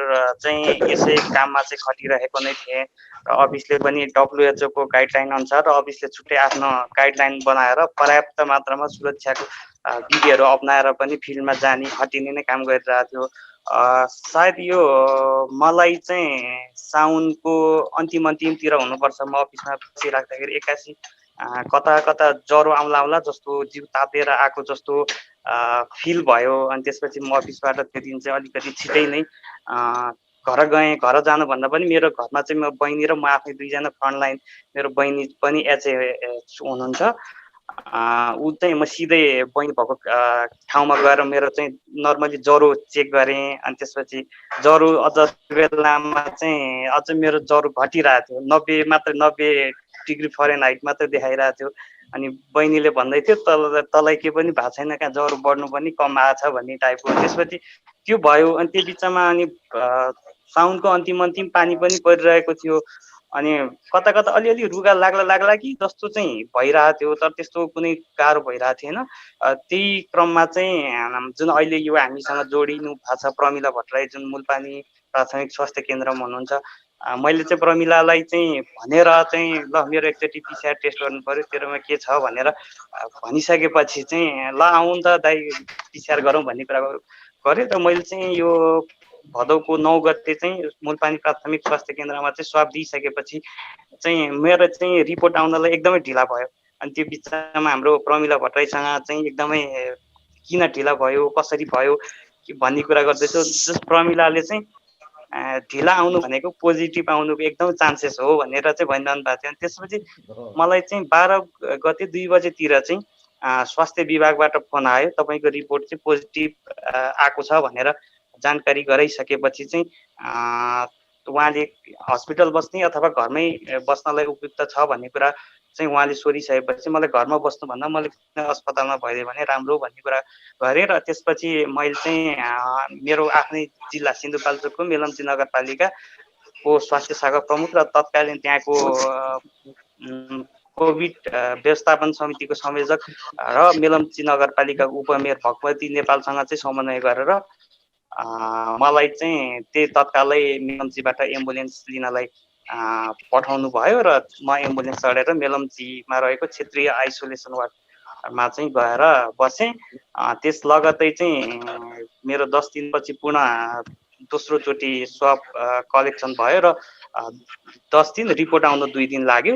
चाहिँ यसै काममा चाहिँ खटिरहेको नै थिएँ। र अफिसले पनि WHO को गाइडलाइन अनुसार र अफिसले छुट्टै आफ्नो गाइडलाइन बनाएर पर्याप्त मात्रामा सुरक्षाको विधिहरू अप्नाएर पनि फिल्डमा जाने खटिने नै काम गरिरहेको थियो। सायद यो मलाई चाहिँ साउनको अन्तिमतिर हुनुपर्छ, म अफिसमा बसिराख्दाखेरि एक्कासी कता ज्वरो आउला जस्तो, जिउ तातेर आएको जस्तो फिल भयो। अनि त्यसपछि म अफिसबाट त्यो दिन चाहिँ अलिकति छिटै नै घर गएँ। घर जानुभन्दा पनि मेरो घरमा चाहिँ म बहिनी र म आफै 2 जना फ्रन्टलाइन, मेरो बहिनी पनि एचए हुनुहुन्छ। ऊ चाहिँ म सिधै बहिनी भएको ठाउँमा गएर मेरो चाहिँ नर्मली ज्वरो चेक गरेँ। अनि त्यसपछि ज्वरो अझ बेलामा चाहिँ अझ मेरो ज्वरो घटिरहेको थियो, 90 डिग्री फरेनहाइट मात्रै देखाइरहेको थियो। अनि बहिनीले भन्दै थियो तँलाई के पनि भएको छैन, कहाँ ज्वरो बढ्नु पनि कम आएछ भन्ने टाइपको। त्यसपछि त्यो भयो। अनि त्यो बिचमा अनि साउनको अन्तिम पानी पनि परिरहेको थियो। अनि कता अलिअलि रुगा लाग्ला कि जस्तो चाहिँ भइरहेको थियो, तर त्यस्तो कुनै गाह्रो भइरहेको थिएन। त्यही क्रममा चाहिँ जुन अहिले यो हामीसँग जोडिनु भएको छ प्रमिला भट्टराई, जुन मुलपानी प्राथमिक स्वास्थ्य केन्द्रमा हुनुहुन्छ, मैले चाहिँ प्रमिलालाई चाहिँ भनेर चाहिँ ल मेरो एकचोटि पिसिआर टेस्ट गर्नु पर्यो तेरोमा के छ भनेर भनिसकेपछि चाहिँ ल आउँ त दाइ पिसिआर गरौँ भन्ने कुरा गरेँ र मैले चाहिँ यो भदौको 9 गते चाहिँ मूलपानी प्राथमिक स्वास्थ्य केन्द्रमा चाहिँ स्वाब दिइसकेपछि चाहिँ मेरो चाहिँ रिपोर्ट आउनलाई एकदमै ढिला भयो। अनि त्यो बिचमा हाम्रो प्रमिला भट्टराईसँग चाहिँ एकदमै किन ढिला भयो कसरी भयो भन्ने कुरा गर्दैछु। जस प्रमिलाले चाहिँ ढिला आउनु भनेको पोजिटिभ आउनुको एकदम चान्सेस हो भनेर चाहिँ भनिरहनु भएको थियो। अनि त्यसपछि मलाई चाहिँ 12 गते 2 बजेतिर चाहिँ स्वास्थ्य विभागबाट फोन आयो, तपाईँको रिपोर्ट चाहिँ पोजिटिभ आएको छ भनेर जानकारी गराइसकेपछि चाहिँ उहाँले हस्पिटल बस्ने अथवा घरमै बस्नलाई उपयुक्त छ भन्ने कुरा चाहिँ उहाँले सोधिसकेपछि मलाई घरमा बस्नुभन्दा मैले अस्पतालमा भइदियो भने राम्रो भन्ने कुरा गरेँ। र त्यसपछि मैले चाहिँ मेरो आफ्नै जिल्ला सिन्धुपाल्चोकको मेलम्ची नगरपालिकाको स्वास्थ्य शाखा प्रमुख र तत्कालीन त्यहाँको कोभिड व्यवस्थापन समितिको संयोजक र मेलम्ची नगरपालिकाको उपमेयर भगवती नेपालसँग चाहिँ समन्वय गरेर मलाई चाहिँ त्यही तत्कालै मेलम्चीबाट एम्बुलेन्स लिनलाई पठाउनु भयो र म एम्बुलेन्स चढेर मेलम्चीमा रहेको क्षेत्रीय आइसोलेसन वार्डमा चाहिँ गएर बसेँ। त्यस लगत्तै चाहिँ मेरो 10 दिनपछि पुनः दोस्रो चोटि स्वाब कलेक्सन भयो र 10 दिन रिपोर्ट आउन 2 दिन लाग्यो।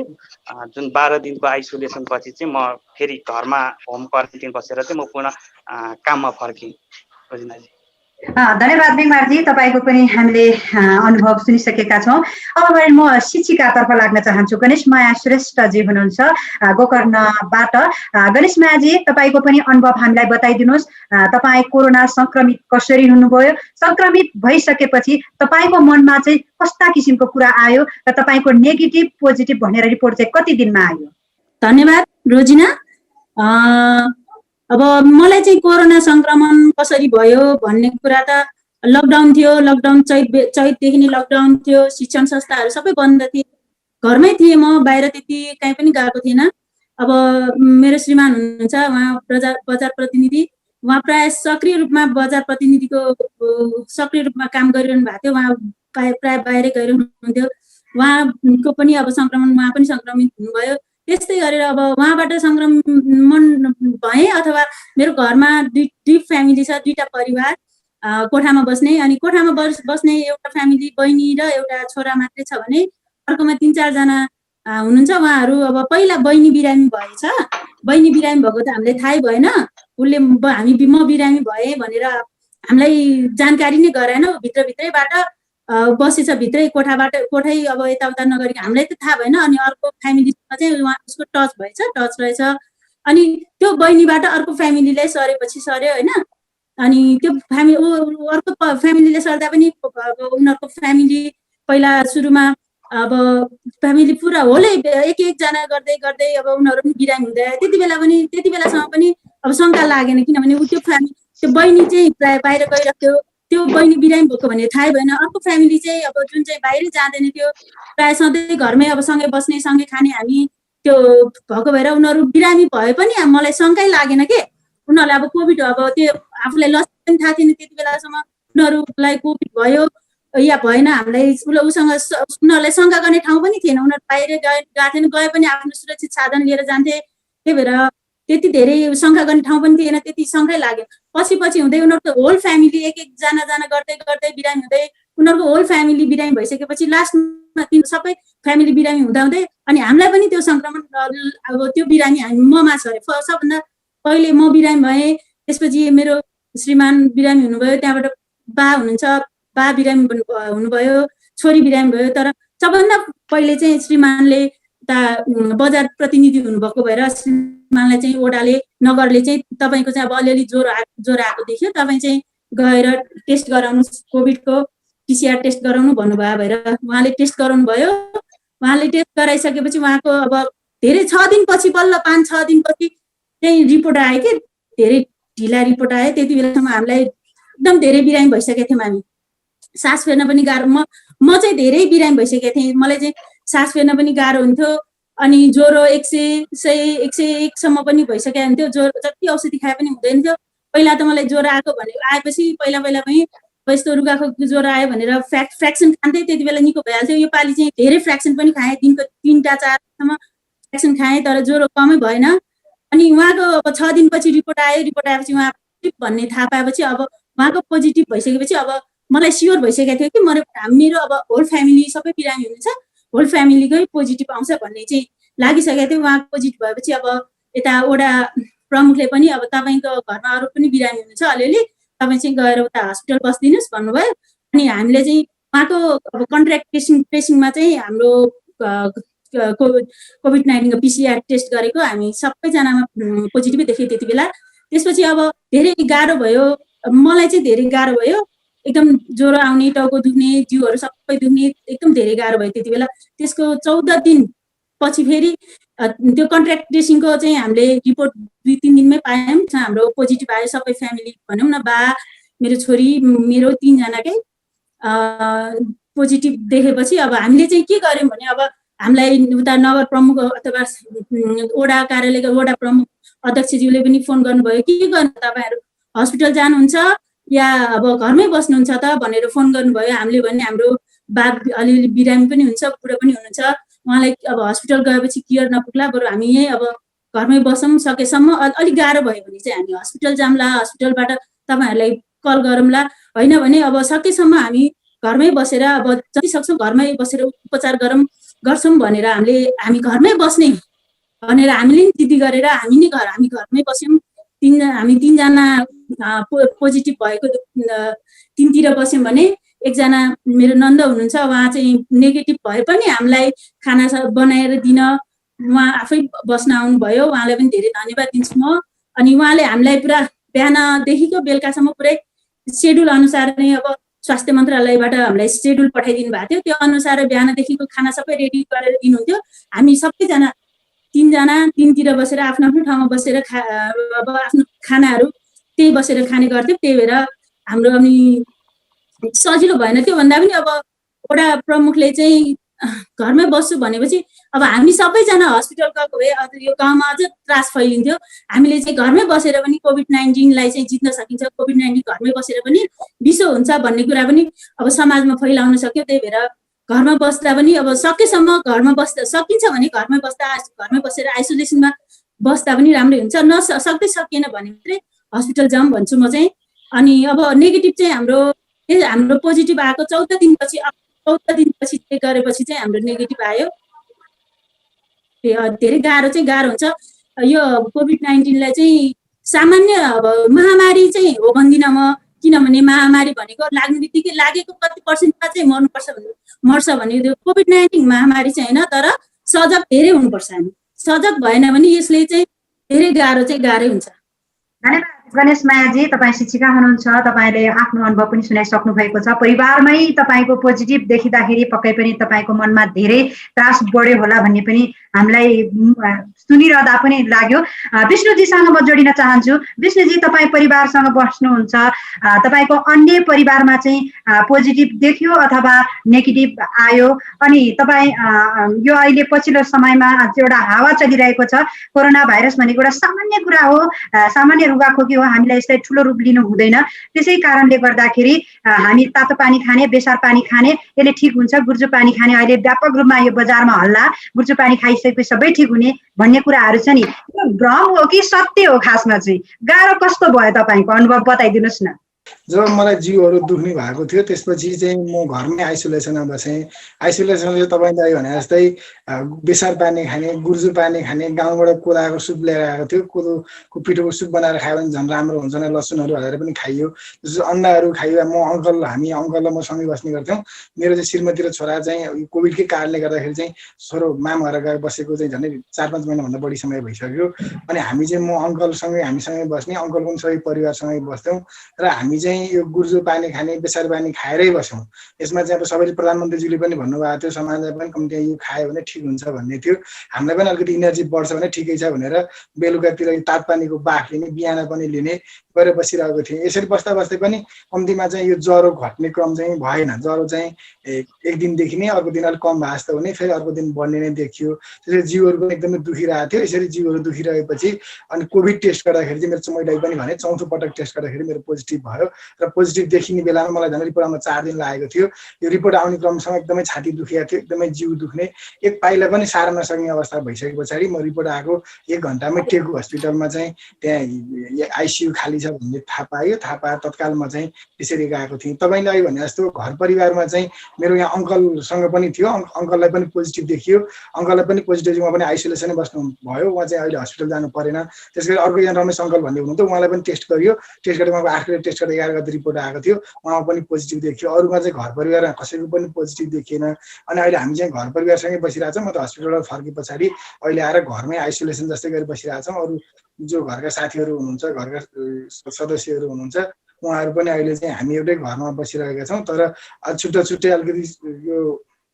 जुन 12 दिनको आइसोलेसन पछि चाहिँ म फेरि घरमा होम क्वारेन्टाइन बसेर चाहिँ म पुनः काममा फर्केँ।
धन्यवाद बेङमारजी, तपाईँको पनि हामीले अनुभव सुनिसकेका छौँ। अब म शिक्षिकातर्फ लाग्न चाहन्छु। गणेश माया श्रेष्ठजी हुनुहुन्छ गोकर्णबाट। गणेश मायाजी, तपाईँको पनि अनुभव हामीलाई बताइदिनुहोस्। तपाईँ कोरोना सङ्क्रमित कसरी हुनुभयो, सङ्क्रमित भइसकेपछि तपाईँको मनमा चाहिँ कस्ता किसिमको कुरा आयो र तपाईँको नेगेटिभ पोजिटिभ भनेर रिपोर्ट चाहिँ कति दिनमा आयो?
धन्यवाद रोजिना। अब मलाई चाहिँ कोरोना संक्रमण कसरी भयो भन्ने कुरा त लकडाउन थियो, लकडाउन चैतदेखि नै लकडाउन थियो, शिक्षण संस्थाहरू सबै बन्द थिए, घरमै थिएँ म, बाहिर त्यति कहीँ पनि गएको थिएन। अब मेरो श्रीमान हुनुहुन्छ, उहाँ बजार प्रतिनिधि, उहाँ प्राय सक्रिय रूपमा बजार प्रतिनिधिको सक्रिय रूपमा काम गरिरहनु भएको थियो, उहाँ प्राय बाहिरै गइरहनुहुन्थ्यो। उहाँको पनि अब सङ्क्रमण, उहाँ पनि सङ्क्रमित हुनुभयो। त्यस्तै गरेर अब उहाँबाट सङ्क्रमण भएँ अथवा मेरो घरमा दुई फ्यामिली छ, 2टा परिवार कोठामा बस्ने, अनि कोठामा बस्ने एउटा फ्यामिली बहिनी र एउटा छोरा मात्रै छ भने अर्कोमा 3-4 जना हुनुहुन्छ। उहाँहरू अब पहिला बहिनी बिरामी भएछ, बहिनी बिरामी भएको त हामीलाई थाहै भएन, उसले म बिरामी भएँ भनेर हामीलाई जानकारी नै गराएन। भित्रभित्रैबाट बसेछ, भित्रै कोठै अब यताउता नगरी हामीलाई त थाहा भएन। अनि अर्को फ्यामिलीसँग चाहिँ उसको टच रहेछ। अनि त्यो बहिनीबाट अर्को फ्यामिलीलाई सरेपछि सर्यो होइन। अनि त्यो अर्को फ्यामिलीले सर्दा पनि उनीहरूको फ्यामिली पहिला सुरुमा अब फ्यामिली पुरा होलै एक जना गर्दै गर्दै अब उनीहरू पनि बिरामी हुँदै त्यति बेलासम्म पनि अब शङ्का लागेन, किनभने त्यो बहिनी चाहिँ प्राय बाहिर गइरहेको, त्यो बहिनी बिरामी भएको भने थाहै भएन। अर्को फ्यामिली चाहिँ अब जुन चाहिँ बाहिरै जाँदैन थियो, प्राय सधैँ घरमै अब सँगै बस्ने सँगै खाने, हामी त्यो भएको भएर उनीहरू बिरामी भए पनि मलाई शङ्कै लागेन के उनीहरूलाई अब कोभिड अब त्यो आफूलाई लक्षण पनि थाहा थिएन त्यति बेलासम्म उनीहरूलाई कोभिड भयो या भएन, हामीलाई उसँग उनीहरूलाई शङ्का गर्ने ठाउँ पनि थिएन। उनीहरू बाहिर गएको थिएन, गए पनि आफ्नो सुरक्षित साधन लिएर जान्थे, त्यही भएर त्यति धेरै शङ्का गर्ने ठाउँ पनि थिएन, त्यति शङ्कै लाग्यो। पछि हुँदै उनीहरूको होल फ्यामिली एकजना गर्दै गर्दै बिरामी हुँदै उनीहरूको होल फ्यामिली बिरामी भइसकेपछि लास्टमा सबै फ्यामिली बिरामी हुँदै अनि हामीलाई पनि त्यो सङ्क्रमण अब त्यो बिरामी ममा छ अरे। सबभन्दा पहिले म बिरामी भएँ, त्यसपछि मेरो श्रीमान बिरामी हुनुभयो, त्यहाँबाट बा हुनुहुन्छ, बा बिरामी हुनुभयो, छोरी बिरामी भयो। तर सबभन्दा पहिले चाहिँ श्रीमानले बजार प्रतिनिधि हुनुभएको भएर श्रीमानलाई चाहिँ ओडाले नगरले चाहिँ तपाईँको चाहिँ अब अलिअलि ज्वरो आएको देखियो, तपाईँ चाहिँ गएर टेस्ट गराउनु, कोभिडको पिसिआर टेस्ट गराउनु भन्नुभयो भएर उहाँले टेस्ट गराउनु भयो। उहाँले टेस्ट गराइसकेपछि उहाँको अब धेरै 6 दिनपछि, बल्ल 5-6 दिनपछि चाहिँ रिपोर्ट आयो कि धेरै ढिला रिपोर्ट आयो। त्यति बेलासम्म हामीलाई एकदम धेरै बिरामी भइसकेको थियौँ, हामी सास फेर्न पनि गाह्रो, म चाहिँ धेरै बिरामी भइसकेको थिएँ, मलाई चाहिँ सास फेर्न पनि गाह्रो हुन्थ्यो। अनि ज्वरो 100-101 सम्म पनि भइसकेको हुन्थ्यो, ज्वरो जति औषधि खाए पनि हुँदैन थियो। पहिला त मलाई ज्वरो आएपछि पहिला पनि यस्तो रुगाखोकी ज्वरो आयो भनेर फ्र्याक्सन खाँदै त्यति बेला निको भइहाल्थ्यो। यो पालि चाहिँ धेरै फ्र्याक्सन पनि खाएँ, दिनको 3टा 4सम्म फ्र्याक्सन खाएँ, तर ज्वरो कमै भएन। अनि उहाँको अब 6 दिनपछि रिपोर्ट आयो। रिपोर्ट आएपछि उहाँ पोजिटिभ भन्ने थाहा पाएपछि अब उहाँको पोजिटिभ भइसकेपछि अब मलाई स्योर भइसकेको थियो कि मेरो अब होल फ्यामिली सबै बिरामी हुनुहुन्छ, होल फ्यामिलीकै पोजिटिभ आउँछ भन्ने चाहिँ लागिसकेको थियो। उहाँको पोजिटिभ भएपछि अब यता वडा प्रमुखले पनि अब तपाईँको घरमा अरू पनि बिरामी हुनुहुन्छ अलिअलि, तपाईँ चाहिँ गएर उता हस्पिटल बस्दिनुहोस् भन्नुभयो। अनि हामीले चाहिँ उहाँको अब कन्ट्र्याक्ट ट्रेसिङमा चाहिँ हाम्रो कोभिड-19 को PCR टेस्ट गरेको हामी सबैजनामा पोजिटिभै देखेँ त्यति बेला। त्यसपछि अब धेरै गाह्रो भयो, मलाई चाहिँ धेरै गाह्रो भयो, एकदम ज्वरो आउने, टाउको दुख्ने, जिउहरू सबै दुख्ने, एकदम धेरै गाह्रो भयो त्यति बेला। त्यसको 14 दिन पछि फेरि त्यो कन्ट्र्याक्ट ट्रेसिङको चाहिँ हामीले रिपोर्ट 2-3 दिनमै पायौँ। हाम्रो पोजिटिभ आयो सबै फ्यामिली, भनौँ न बा, मेरो छोरी, मेरो 3 जनाकै पोजिटिभ देखेपछि अब हामीले चाहिँ के गर्यौँ भने अब हामीलाई उता नगर प्रमुख अथवा वडा कार्यालयको वडा प्रमुख अध्यक्षज्यूले पनि फोन गर्नुभयो, के गर्नु तपाईँहरू हस्पिटल जानुहुन्छ या अब घरमै बस्नुहुन्छ त भनेर फोन गर्नुभयो। हामीले भने हाम्रो बा अलिअलि बिरामी पनि हुन्छ, बुढो पनि हुनुहुन्छ, उहाँलाई अब हस्पिटल गएपछि केयर नपुग्ला, बरु हामी यहीँ अब घरमै बसौँ, सकेसम्म अलिक गाह्रो भयो भने चाहिँ हामी हस्पिटल जाउँला, हस्पिटलबाट तपाईँहरूलाई कल गरौँला, होइन भने अब सकेसम्म हामी घरमै बसेर अब जति सक्छौँ घरमै बसेर उपचार गर्छौँ भनेर हामी घरमै बस्ने भनेर हामीले नि जिद्दी गरेर हामी घरमै बस्यौँ। हामी 3 जना पोजिटिभ भएको 3तिर बस्यौँ भने एकजना मेरो नन्द हुनुहुन्छ, उहाँ चाहिँ नेगेटिभ भए पनि हामीलाई खाना बनाएर दिन उहाँ आफै बस्न आउनुभयो। उहाँलाई पनि धेरै धन्यवाद दिन्छु म। अनि उहाँले हामीलाई पुरा बिहानदेखिको बेलुकासम्म पुरै सेड्युल अनुसार नै अब स्वास्थ्य मन्त्रालयबाट हामीलाई सेड्युल पठाइदिनु भएको थियो, त्यो अनुसार बिहानदेखिको खाना सबै रेडी गरेर दिनुहुन्थ्यो। हामी सबैजना 3 जना 3तिर बसेर आफ्नो आफ्नो ठाउँमा बसेर अब आफ्नो खानाहरू त्यही बसेर खाने गर्थ्यौँ। त्यही भएर हाम्रो अनि सजिलो भएन। त्यो भन्दा पनि अब वडा प्रमुखले चाहिँ घरमै बस्छु भनेपछि अब हामी सबैजना हस्पिटल गएको भए अझ यो गाउँमा अझ त्रास फैलिन्थ्यो। हामीले चाहिँ घरमै बसेर पनि कोभिड-19लाई चाहिँ जित्न सकिन्छ, कोभिड-19 घरमै बसेर पनि विषो हुन्छ भन्ने कुरा पनि अब समाजमा फैलाउन सक्यो। त्यही भएर घरमा बस्दा पनि अब सकेसम्म घरमा बस्दा सकिन्छ भने घरमै बसेर आइसोलेसनमा बस्दा पनि राम्रै हुन्छ, सक्दै सकिएन भने मात्रै हस्पिटल जाउँ भन्छु म चाहिँ। अनि अब नेगेटिभ चाहिँ हाम्रो पोजिटिभ आएको 14 दिनपछि चेक गरेपछि चाहिँ हाम्रो नेगेटिभ आयो। धेरै गाह्रो हुन्छ यो कोभिड-19लाई चाहिँ सामान्य अब महामारी चाहिँ हो भन्दिनँ म, किनभने महामारी भनेको लाग्ने बित्तिकै लागेको कति पर्सेन्टमा चाहिँ मर्छ भने त्यो कोभिड-19 महामारी चाहिँ होइन, तर सजग धेरै हुनुपर्छ। हामी सजग भएन भने यसले चाहिँ धेरै गाह्रै हुन्छ।
धन्यवाद गणेश मायाजी, तपाईँ शिक्षिका हुनुहुन्छ, तपाईँले आफ्नो अनुभव पनि सुनाइसक्नु भएको छ। परिवारमै तपाईँको पोजिटिभ देखिँदाखेरि पक्कै पनि तपाईँको मनमा धेरै त्रास बढ्यो होला भन्ने पनि हामीलाई सुनिरहँदा पनि लाग्यो। विष्णुजीसँग म जोडिन चाहन्छु। विष्णुजी, तपाईँ परिवारसँग बस्नुहुन्छ, तपाईँको अन्य परिवारमा चाहिँ पोजिटिभ देखियो अथवा नेगेटिभ आयो, अनि तपाईँ यो अहिले पछिल्लो समयमा एउटा हावा चलिरहेको छ, कोरोना भाइरस भनेको एउटा सामान्य कुरा हो, सामान्य रुगाखोकी हो, हामीलाई यसलाई ठुलो रूप लिनु हुँदैन। त्यसै कारणले गर्दाखेरि हामी तातो पानी खाने, बेसार पानी खाने, यसले ठिक हुन्छ। गुर्जो पानी खाने, अहिले व्यापक रूपमा यो बजारमा हल्ला, गुर्जो पानी खाइसकेपछि सबै ठिक हुने भन्ने कुराहरू छ नि, यो भ्रम हो कि सत्य हो? खासमा चाहिँ गाह्रो कस्तो भयो तपाईँको अनुभव बताइदिनुहोस् न।
जब मलाई जिउहरू दुख्ने भएको थियो त्यसपछि चाहिँ म घरमै आइसोलेसनमा बसेँ। आइसोलेसनमा चाहिँ तपाईँले भने जस्तै बेसार पानी खाने, गुर्जो पानी खाने, गाउँबाट कोदाको सुप ल्याएर आएको थियो, कोदोको पिठोको सुप बनाएर खायो भने झन् राम्रो हुन्छ भने लसुनहरू हालेर पनि खाइयो। त्यसपछि अन्डाहरू खाइयो। हामी अङ्कल र म सँगै बस्ने गर्थ्यौँ। मेरो चाहिँ श्रीमती र छोरा चाहिँ कोभिडकै कारणले गर्दाखेरि चाहिँ छोरो मामा घर गएर बसेको चाहिँ झन् 4-5 महिनाभन्दा बढी समय भइसक्यो। अनि हामी चाहिँ म हामीसँगै बस्ने, अङ्कल पनि सबै परिवारसँगै बस्थ्यौँ र हामी चाहिँ यो गुर्जो पानी खाने, बेसार पानी खाएरै बस्यौँ। यसमा चाहिँ अब सबैले प्रधानमन्त्रीज्यूले पनि भन्नुभएको थियो समाजलाई पनि कम्ती यो खायो भने ठिक हुन्छ भन्ने थियो। हामीलाई पनि अलिकति इनर्जी बढ्छ भने ठिकै छ भनेर बेलुकातिर तातो पानीको बाफ लिने, बिहान पनि लिने गरेर बसिरहेको थिएँ। यसरी बस्दै पनि कम्तीमा चाहिँ यो ज्वरो घट्ने क्रम चाहिँ भएन। ज्वरो चाहिँ एक दिनदेखि नै अर्को दिन अलिक कम भए जस्तो हुने, फेरि अर्को दिन बढ्ने नै देखियो। त्यसरी जिउहरू पनि एकदमै दुखिरहेको थियो। यसरी जिउहरू दुखिरहेपछि अनि कोभिड टेस्ट गर्दाखेरि चाहिँ मेरो चमैलाई पनि भने 4थो पटक टेस्ट गर्दाखेरि मेरो पोजिटिभ भयो। र पोजिटिभ देखिने बेलामा मलाई झन् रिपोर्ट आउन 4 दिन लागेको थियो। यो रिपोर्ट आउने क्रमसँग एकदमै छाती दुखिएको थियो, एकदमै जिउ दुख्ने, एक पाइला पनि सार्न नसक्ने अवस्था भइसके पछाडि म रिपोर्ट आएको 1 घन्टामै टेकु हस्पिटलमा चाहिँ त्यहाँ आइसियु खाली छ भन्ने थाहा पायो। थाहा पाए तत्काल म चाहिँ त्यसरी गएको थिएँ। तपाईँले अहिले भने जस्तो घर परिवारमा चाहिँ मेरो यहाँ अङ्कलसँग पनि थियो, अङ्कललाई पनि पोजिटिभ देखियो, अङ्कललाई पनि पोजिटिभ, उहाँ पनि आइसोलेसनै बस्नु भयो, उहाँ चाहिँ अहिले हस्पिटल जानु परेन। त्यसै गरी अर्को यहाँ रमेश अङ्कल भन्ने हुनुहुन्थ्यो, उहाँलाई पनि टेस्ट गरियो, टेस्ट गरेर उहाँको 8 टेस्ट गरेर 11 गते रिपोर्ट आएको थियो, उहाँमा पनि पोजिटिभ देखियो। अरूमा चाहिँ घर परिवारमा कसैको पनि पोजिटिभ देखिएन। अनि अहिले हामी चाहिँ घर परिवारसँगै बसिरहेको छौँ। म त हस्पिटलबाट फर्के पछाडि अहिले आएर घरमै आइसोलेसन जस्तै गरी बसिरहेको छौँ। अरू जो घरका साथीहरू हुनुहुन्छ, घरका सदस्यहरू हुनुहुन्छ, उहाँहरू पनि अहिले चाहिँ हामी एउटै घरमा बसिरहेका छौँ। तर छुट्टा छुट्टै अलिकति यो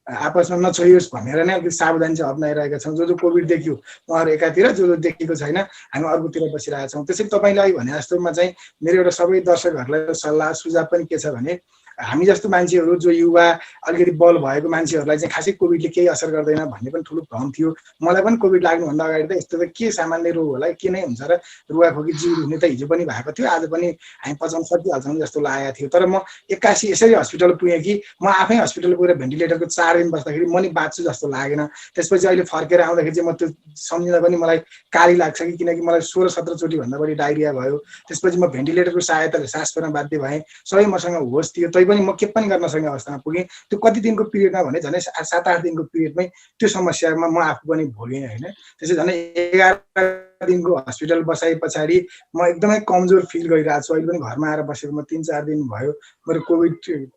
आपसमा नछोइयोस् भनेर नै अलिकति सावधानी चाहिँ अप्नाइरहेका छौँ। जो कोभिड देखियो उहाँहरू एकातिर, जो देखेको छैन हामी अर्कोतिर बसिरहेका छौँ। त्यसैले तपाईँले अहिले भने जस्तोमा चाहिँ मेरो एउटा सबै दर्शकहरूलाई सल्लाह सुझाव पनि के छ भने हामी जस्तो मान्छेहरू जो युवा अलिकति बल भएको मान्छेहरूलाई चाहिँ खासै कोभिडले केही असर गर्दैन भन्ने पनि ठुलो भ्रम थियो। मलाई पनि कोभिड लाग्नुभन्दा अगाडि त यस्तो त के सामान्य रोग होला, के नै हुन्छ र, रुवाखोकी जिउ दुख्ने त हिजो पनि भएको थियो, आज पनि हामी पचाउन सकिहाल्छौँ जस्तो लागेको थियो। तर म 81 यसरी हस्पिटल पुगेँ कि म आफै हस्पिटल गएर भेन्टिलेटरको 4 दिन बस्दाखेरि म नि बाँच्छु जस्तो लागेन। त्यसपछि अहिले फर्केर आउँदाखेरि चाहिँ म त्यो सम्झिँदा पनि मलाई काली लाग्छ कि, किनकि मलाई 16-17 चोटि भन्दा बढी डायरिया भयो। त्यसपछि म भेन्टिलेटरको सहायताले सास फेर्न बाध्य भएँ। सबै मसँग होस थियो, पनि म के पनि गर्न सक्ने अवस्थामा पुगेँ। त्यो कति दिनको पिरियडमा भने झन् 7-8 दिनको पिरियडमै त्यो समस्यामा म आफू पनि भोगेँ होइन। त्यसै झन् 11 दिनको हस्पिटल बसाए पछाडि म एकदमै कमजोर फिल गरिरहेको छु। अहिले पनि घरमा आएर बसेको म 3-4 दिन भयो, मेरो कोभिड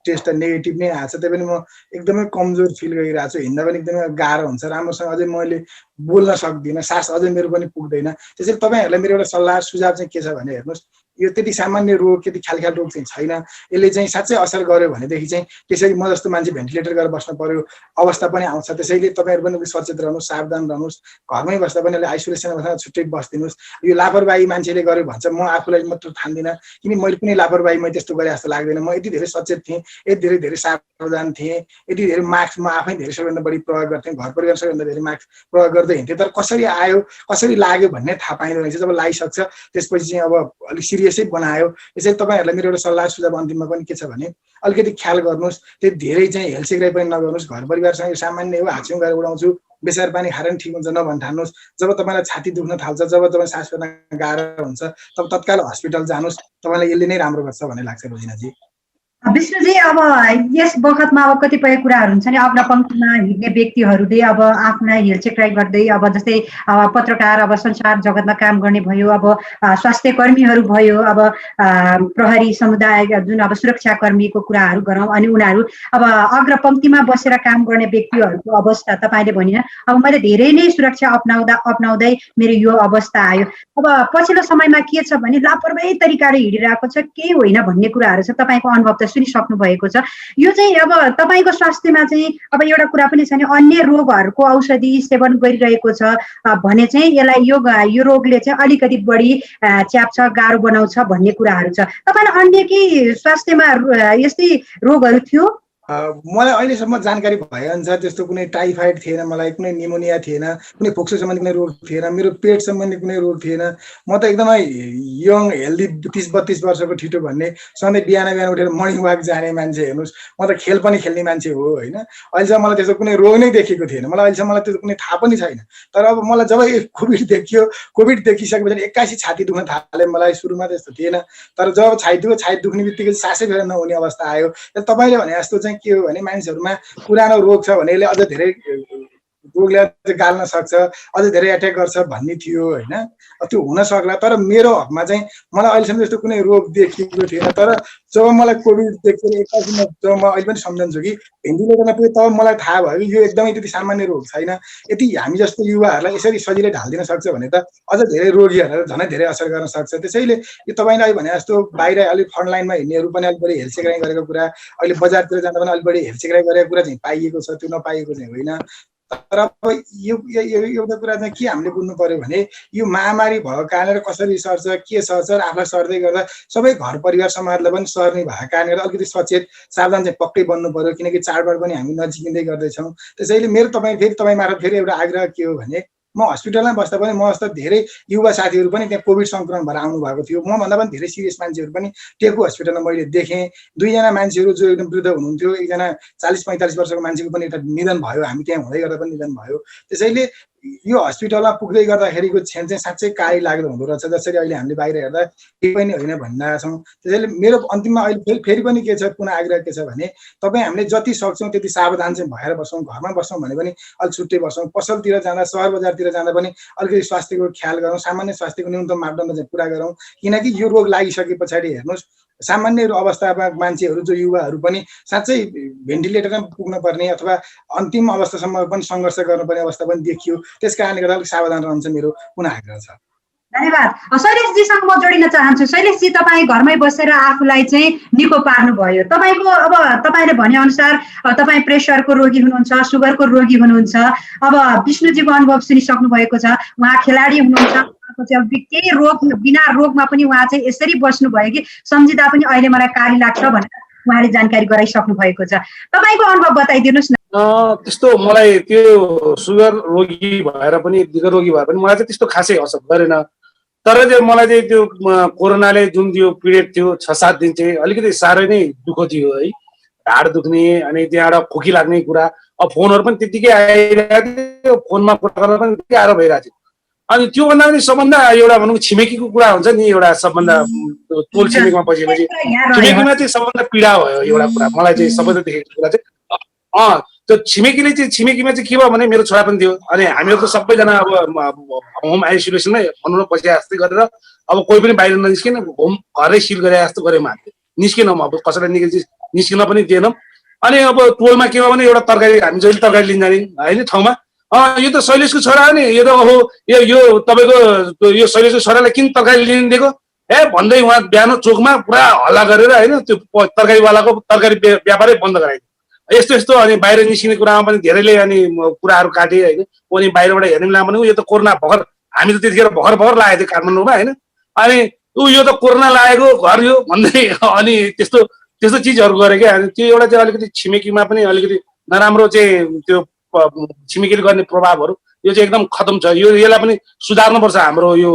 टेस्ट त नेगेटिभ नै आएको छ, त्यही पनि म एकदमै कमजोर फिल गरिरहेको छु। हिँड्दा पनि एकदमै गाह्रो हुन्छ, राम्रोसँग अझै मैले बोल्न सक्दिनँ, सास अझै मेरो पनि पुग्दैन। त्यसैले तपाईँहरूलाई मेरो एउटा सल्लाह सुझाव चाहिँ के छ भने हेर्नुहोस्, यो त्यति सामान्य रोग, त्यति ख्यालख्याल रोग चाहिँ छैन। यसले चाहिँ साँच्चै असर गर्यो भनेदेखि चाहिँ त्यसरी म जस्तो मान्छे भेन्टिलेटर गरेर बस्नु पर्यो अवस्था पनि आउँछ। त्यसैले तपाईँहरू पनि सचेत रहनुहोस्, सावधान रहनुहोस्, घरमै बस्दा पनि अहिले आइसोलेसन बस्दा छुट्टै बस्दिनुहोस्। यो लापरवाही मान्छेले गर्यो भन्छ, म आफूलाई मात्र ठान्दिनँ, किन मैले कुनै लापरवाही मैले त्यस्तो गरे जस्तो लाग्दैन। म यति धेरै सचेत थिएँ, यति धेरै सावधान थिएँ, यति धेरै मास्क म आफै धेरै सबैभन्दा बढी प्रयोग गर्थेँ, घर परिवार सबैभन्दा धेरै मास्क प्रयोग गर्दै हिँड्थेँ। तर कसरी आयो कसरी लाग्यो भन्ने थाहा पाइँदो रहेछ। जब लागिसक्छ त्यसपछि चाहिँ अब अलिक सिरियसै बनायो। यसैले तपाईँहरूलाई मेरो एउटा सल्लाह सुझाव अन्तिममा पनि के छ भने अलिकति ख्याल गर्नुहोस्, त्यो धेरै चाहिँ हेलसेक्राइ पनि नगर्नुहोस्। घर परिवारसँग सामान्य हो, हाछ्यौँ गरेर उडाउँछु, बेसार पानी खाएर पनि ठिक हुन्छ नभन् ठान्नुहोस्। जब तपाईँलाई छाती दुख्न थाल्छ, जब तपाईँ सास फेर्न गाह्रो हुन्छ, तब तत्काल हस्पिटल जानुहोस्। तपाईँलाई यसले नै राम्रो गर्छ भन्ने लाग्छ रोजिनाजी।
विष्णुजी, अब यस बखतमा अब कतिपय कुराहरू हुन्छ नि, अग्रपङ्क्तिमा हिँड्ने व्यक्तिहरूले अब आफूलाई हेलचेक्राइ गर्दै, अब जस्तै पत्रकार, अब संसार जगतमा काम गर्ने भयो, अब स्वास्थ्य कर्मीहरू भयो, अब प्रहरी समुदाय जुन अब सुरक्षाकर्मीको कुराहरू गरौँ, अनि उनीहरू अब अग्रपङ्क्तिमा बसेर काम गर्ने व्यक्तिहरूको अवस्था तपाईँले भनिन, अब मैले धेरै नै सुरक्षा अपनाउँदै मेरो यो अवस्था आयो। अब पछिल्लो समयमा के छ भने लापरवाही तरिकाले हिँडिरहेको छ, केही होइन भन्ने कुराहरू छ। तपाईँको अनुभव त सुनिसक्नु भएको छ। यो चाहिँ अब तपाईँको स्वास्थ्यमा चाहिँ अब एउटा कुरा पनि छ नि, अन्य रोगहरूको औषधि सेवन गरिरहेको छ भने चाहिँ यसलाई यो रोगले चाहिँ अलिकति बढी च्याप्छ, गाह्रो बनाउँछ भन्ने कुराहरू छ। तपाईँलाई अन्य केही स्वास्थ्यमा यस्तै रोगहरू थियो?
मलाई अहिलेसम्म जानकारी भएअनुसार त्यस्तो कुनै टाइफाइड थिएन, मलाई कुनै निमोनिया थिएन, कुनै फोक्सो सम्बन्धी कुनै रोग थिएन, मेरो पेट सम्बन्धी कुनै रोग थिएन। म त एकदमै यङ हेल्दी 30-32 वर्षको ठिटो भन्ने, सधैँ बिहान उठेर मर्निङ वाक जाने मान्छे। हेर्नुहोस्, म त खेल पनि खेल्ने मान्छे हो होइन। अहिलेसम्म मलाई त्यस्तो कुनै रोग नै देखेको थिएन, मलाई अहिलेसम्म मलाई त्यो कुनै थाहा पनि छैन। तर अब मलाई जब कोभिड देखियो, कोभिड देखिसकेपछि 81 छाती दुख्न थाले। मलाई सुरुमा त्यस्तो थिएन, तर जब छाती दुख्ने बित्तिकै सासै फेर्न नहुने अवस्था आयो। तपाईँले भने जस्तो चाहिँ के हो भने मानिसहरूमा पुरानो रोग छ भने यसले अझ धेरै रोगले अझ गाल्न सक्छ, अझ धेरै एट्याक गर्छ भन्ने थियो होइन। त्यो हुन सक्ला, तर मेरो हकमा चाहिँ मलाई अहिलेसम्म त्यस्तो कुनै रोग देखिएको थिएन। तर जब मलाई कोभिड देखेर 81 जब म अहिले पनि सम्झन्छु कि भेन्टिलेटरमा पुगेँ, तब मलाई थाहा भयो कि यो एकदमै त्यति सामान्य रोग छैन। यदि हामी जस्तो युवाहरूलाई यसरी सजिलै ढालिदिन सक्छ भने त अझ धेरै रोगीहरूलाई झनै धेरै असर गर्न सक्छ। त्यसैले यो तपाईँले अहिले भने जस्तो बाहिर अलिक फ्रन्टलाइनमा हिँड्नेहरू पनि अलिक बढी हेलचेक्राइ गरेको कुरा, अहिले बजारतिर जाँदा पनि अलिक बढी हेलचेक्राइ गरेको कुरा चाहिँ पाइएको छ, त्यो नपाइएको चाहिँ होइन। तर अब यो एउटा कुरा चाहिँ के हामीले बुझ्नु पर्यो भने यो महामारी भएको कारणले कसरी सर्छ, के सर्छ, आफूलाई सर्दै गर्दा सबै घर परिवार समाजलाई पनि सर्ने भएको कारणले अलिकति सचेत सावधान चाहिँ पक्कै बन्नु पर्यो, किनकि चाडबाड पनि हामी नजिकिँदै गर्दैछौँ। त्यसैले मेरो फेरि तपाईँ मार्फत फेरि एउटा आग्रह के हो भने म हस्पिटलमै बस्दा पनि म जस्तो धेरै युवा साथीहरू पनि त्यहाँ कोभिड सङ्क्रमण भएर आउनु भएको थियो। मभन्दा पनि धेरै सिरियस मान्छेहरू पनि टेकु हस्पिटलमा मैले देखेँ। 2 जना मान्छेहरू जो एकदम वृद्ध हुनुहुन्थ्यो, एकजना 40-45 वर्षको मान्छेको पनि एउटा निधन भयो, हामी त्यहाँ हुँदै गर्दा पनि निधन भयो। त्यसैले यो हस्पिटलमा पुग्दै गर्दाखेरिको क्षण चाहिँ साँच्चै काली लाग्दो हुँदो रहेछ। जसरी अहिले हामीले बाहिर हेर्दा केही पनि होइन भनिरहेका छौँ। त्यसैले मेरो अन्तिममा अहिले फेरि पनि के छ, पुनः आग्रह के छ भने तपाईँ हामीले जति सक्छौँ त्यति सावधान चाहिँ भएर बसौँ। घरमा बस्छौँ भने पनि अलिक छुट्टै बसौँ। पसलतिर जाँदा, सहर बजारतिर जाँदा पनि अलिकति स्वास्थ्यको ख्याल गरौँ। सामान्य स्वास्थ्यको न्यूनतम मापदण्ड चाहिँ पुरा गरौँ। किनकि यो रोग लागिसके पछाडि हेर्नुहोस्, सामान्य अवस्थामा मान्छेहरू जो युवाहरू पनि साँच्चै भेन्टिलेटरमा पुग्न पर्ने अथवा अन्तिम अवस्थासम्म पनि सङ्घर्ष गर्नुपर्ने अवस्था पनि देखियो। त्यस कारणले गर्दा अलिक सावधान रहन्छ मेरो पुनः आग्रह छ।
धन्यवाद। शैलेशजीसँग म जोडिन चाहन्छु। शैलेशजी, तपाईँ घरमै बसेर आफूलाई चाहिँ निको पार्नुभयो। तपाईँको अब तपाईँले भनेअनुसार तपाईँ प्रेसरको रोगी हुनुहुन्छ, सुगरको रोगी हुनुहुन्छ। अब विष्णुजीको अनुभव सुनिसक्नु भएको छ। उहाँ खेलाडी हुनुहुन्छ, केही रोग बिना रोगमा पनि उहाँ चाहिँ यसरी बस्नुभयो कि सम्झिँदा पनि अहिले मलाई काली लाग्छ भनेर उहाँले जानकारी गराइसक्नु भएको छ। तपाईँको अनुभव बताइदिनुहोस् न।
त्यस्तो मलाई त्यो सुगर रोगी भएर पनि, लिभर रोगी भएर पनि मलाई चाहिँ त्यस्तो खासै असर गरेन। तर चाहिँ मलाई चाहिँ त्यो कोरोनाले जुन त्यो पिरियड थियो 6-7 दिन चाहिँ अलिकति साह्रै नै दुःख थियो है। ढाड दुख्ने, अनि त्यहाँबाट खोकी लाग्ने कुरा। अब फोनहरू पनि त्यतिकै आइरहेको थियो, फोनमा कुरा गर्न पनि त्यतिकै गाह्रो भइरहेको थियो। अनि त्योभन्दा पनि सबभन्दा एउटा भनौँ छिमेकीको कुरा हुन्छ नि, एउटा सबभन्दा टोल छिमेकीमा बसेपछि छिमेकीमा चाहिँ सबभन्दा पीडा भयो एउटा कुरा मलाई चाहिँ सबैले देखेको कुरा चाहिँ। त्यो छिमेकीले चाहिँ छिमेकीमा चाहिँ के भयो भने मेरो छोरा पनि थियो। अनि हामीहरू त सबैजना अब होम आइसोलेसनमै भनौँ न बसिया जस्तै गरेर अब कोही पनि बाहिर ननिस्किन, होम घरै सिल गरे जस्तो गऱ्यौँ हामीले। निस्केनौँ, अब कसैलाई निस्किन पनि दिएनौँ। अनि अब टोलमा के भयो भने एउटा तरकारी, हामी जहिले तरकारी लिन जाने होइन ठाउँमा, यो त शैलेशको छोरा हो नि, यो त यो तपाईँको यो शैलेशको छोरालाई किन तरकारी लिन दिएको भन्दै उहाँ बिहान चोकमा पुरा हल्ला गरेर होइन त्यो तरकारीवालाको तरकारी व्यापारै बन्द गराइदियो। यस्तो यस्तो अनि बाहिर निस्किने कुरामा पनि धेरैले अनि कुराहरू काटे होइन। अनि बाहिरबाट हेर्ने बेलामा पनि यो त कोरोना भर्खर, हामी त त्यतिखेर भर्खर लागेको थियो काठमाडौँमा होइन। अनि यो त कोरोना लागेको घर यो भन्दै अनि त्यस्तो त्यस्तो चिजहरू गरे क्या। अनि त्यो एउटा चाहिँ अलिकति छिमेकीमा पनि अलिकति नराम्रो चाहिँ त्यो छिमेकीले गर्ने प्रभावहरू यो चाहिँ एकदम खतम छ। यसलाई पनि सुधार्नुपर्छ हाम्रो यो